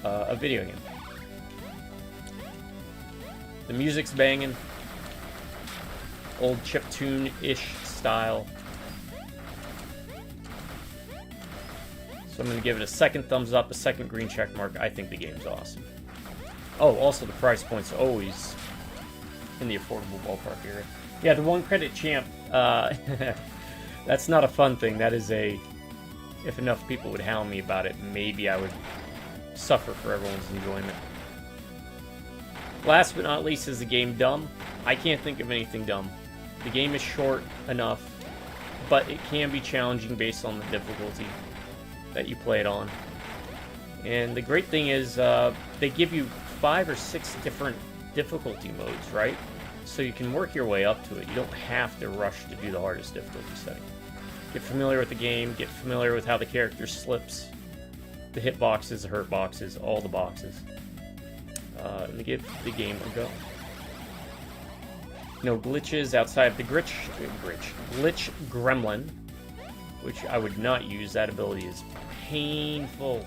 Speaker 1: a video game. The music's banging. Old chiptune-ish style. So I'm going to give it a 2nd thumbs up, a 2nd green check mark. I think the game's awesome. Oh, also the price point's always in the affordable ballpark area. Yeah, the 1 credit champ, that's not a fun thing. That is a... If enough people would hound me about it, maybe I would suffer for everyone's enjoyment. Last but not least, is the game dumb? I can't think of anything dumb. The game is short enough, but it can be challenging based on the difficulty that you play it on. And the great thing is, they give you 5 or 6 different difficulty modes, right? So you can work your way up to it. You don't have to rush to do the hardest difficulty setting. Get familiar with the game, get familiar with how the character slips, the hit boxes, the hurt boxes, all the boxes. And give the game a go. No glitches outside of the glitch gremlin, which I would not use. That ability is painful.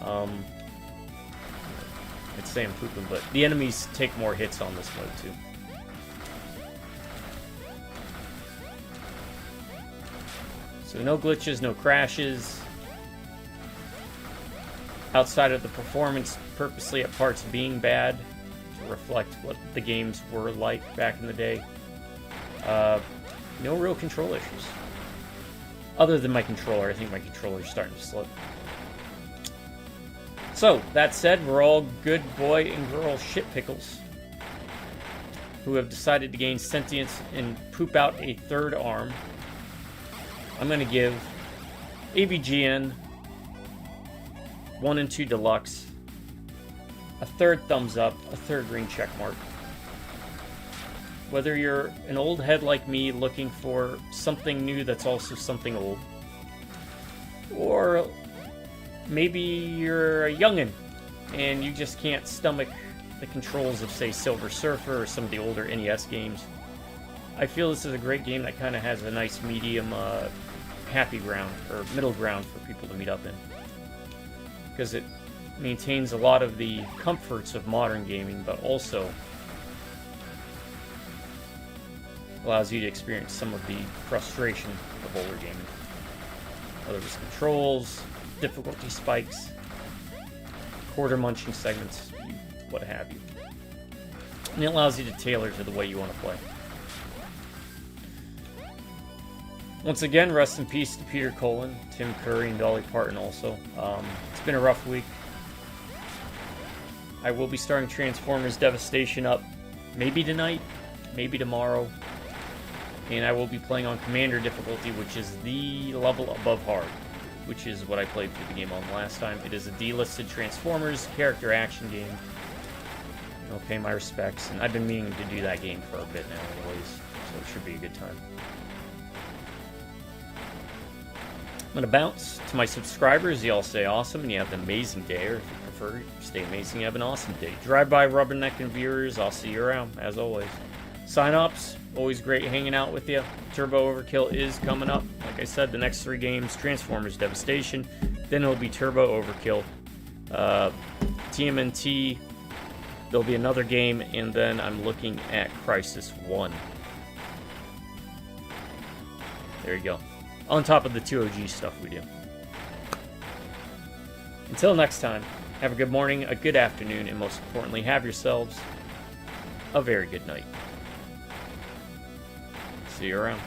Speaker 1: I'd say I'm pooping, but the enemies take more hits on this mode too. So no glitches, no crashes. Outside of the performance purposely at parts being bad to reflect what the games were like back in the day. No real control issues. Other than my controller. I think my controller's starting to slip. So, that said, we're all good boy and girl shit pickles who have decided to gain sentience and poop out a 3rd arm. I'm going to give AVGN 1 and 2 Deluxe a 3rd thumbs up, a 3rd green check mark. Whether you're an old head like me looking for something new that's also something old, or maybe you're a youngin' and you just can't stomach the controls of, say, Silver Surfer or some of the older NES games, I feel this is a great game that kind of has a nice medium happy ground, or middle ground for people to meet up in. Because it maintains a lot of the comforts of modern gaming, but also allows you to experience some of the frustration of older gaming. Whether it's controls, difficulty spikes, quarter munching segments, what have you. And it allows you to tailor to the way you want to play. Once again, rest in peace to Peter Cullen, Tim Curry, and Dolly Parton also. It's been a rough week. I will be starting Transformers Devastation up maybe tonight, maybe tomorrow. And I will be playing on Commander difficulty, which is the level above hard, which is what I played through the game on last time. It is a delisted Transformers character action game. Okay, my respects. And I've been meaning to do that game for a bit now anyways, so it should be a good time. I'm going to bounce to my subscribers. Y'all stay awesome and you have an amazing day, or if you prefer, stay amazing, you have an awesome day. Drive-by rubbernecking viewers, I'll see you around, as always. Sign-ups, always great hanging out with you. Turbo Overkill is coming up. Like I said, the next 3 games, Transformers Devastation, then it'll be Turbo Overkill. TMNT, there'll be another game, and then I'm looking at Crisis 1. There you go. On top of the 2 OG stuff we do. Until next time, have a good morning, a good afternoon, and most importantly, have yourselves a very good night. See you around.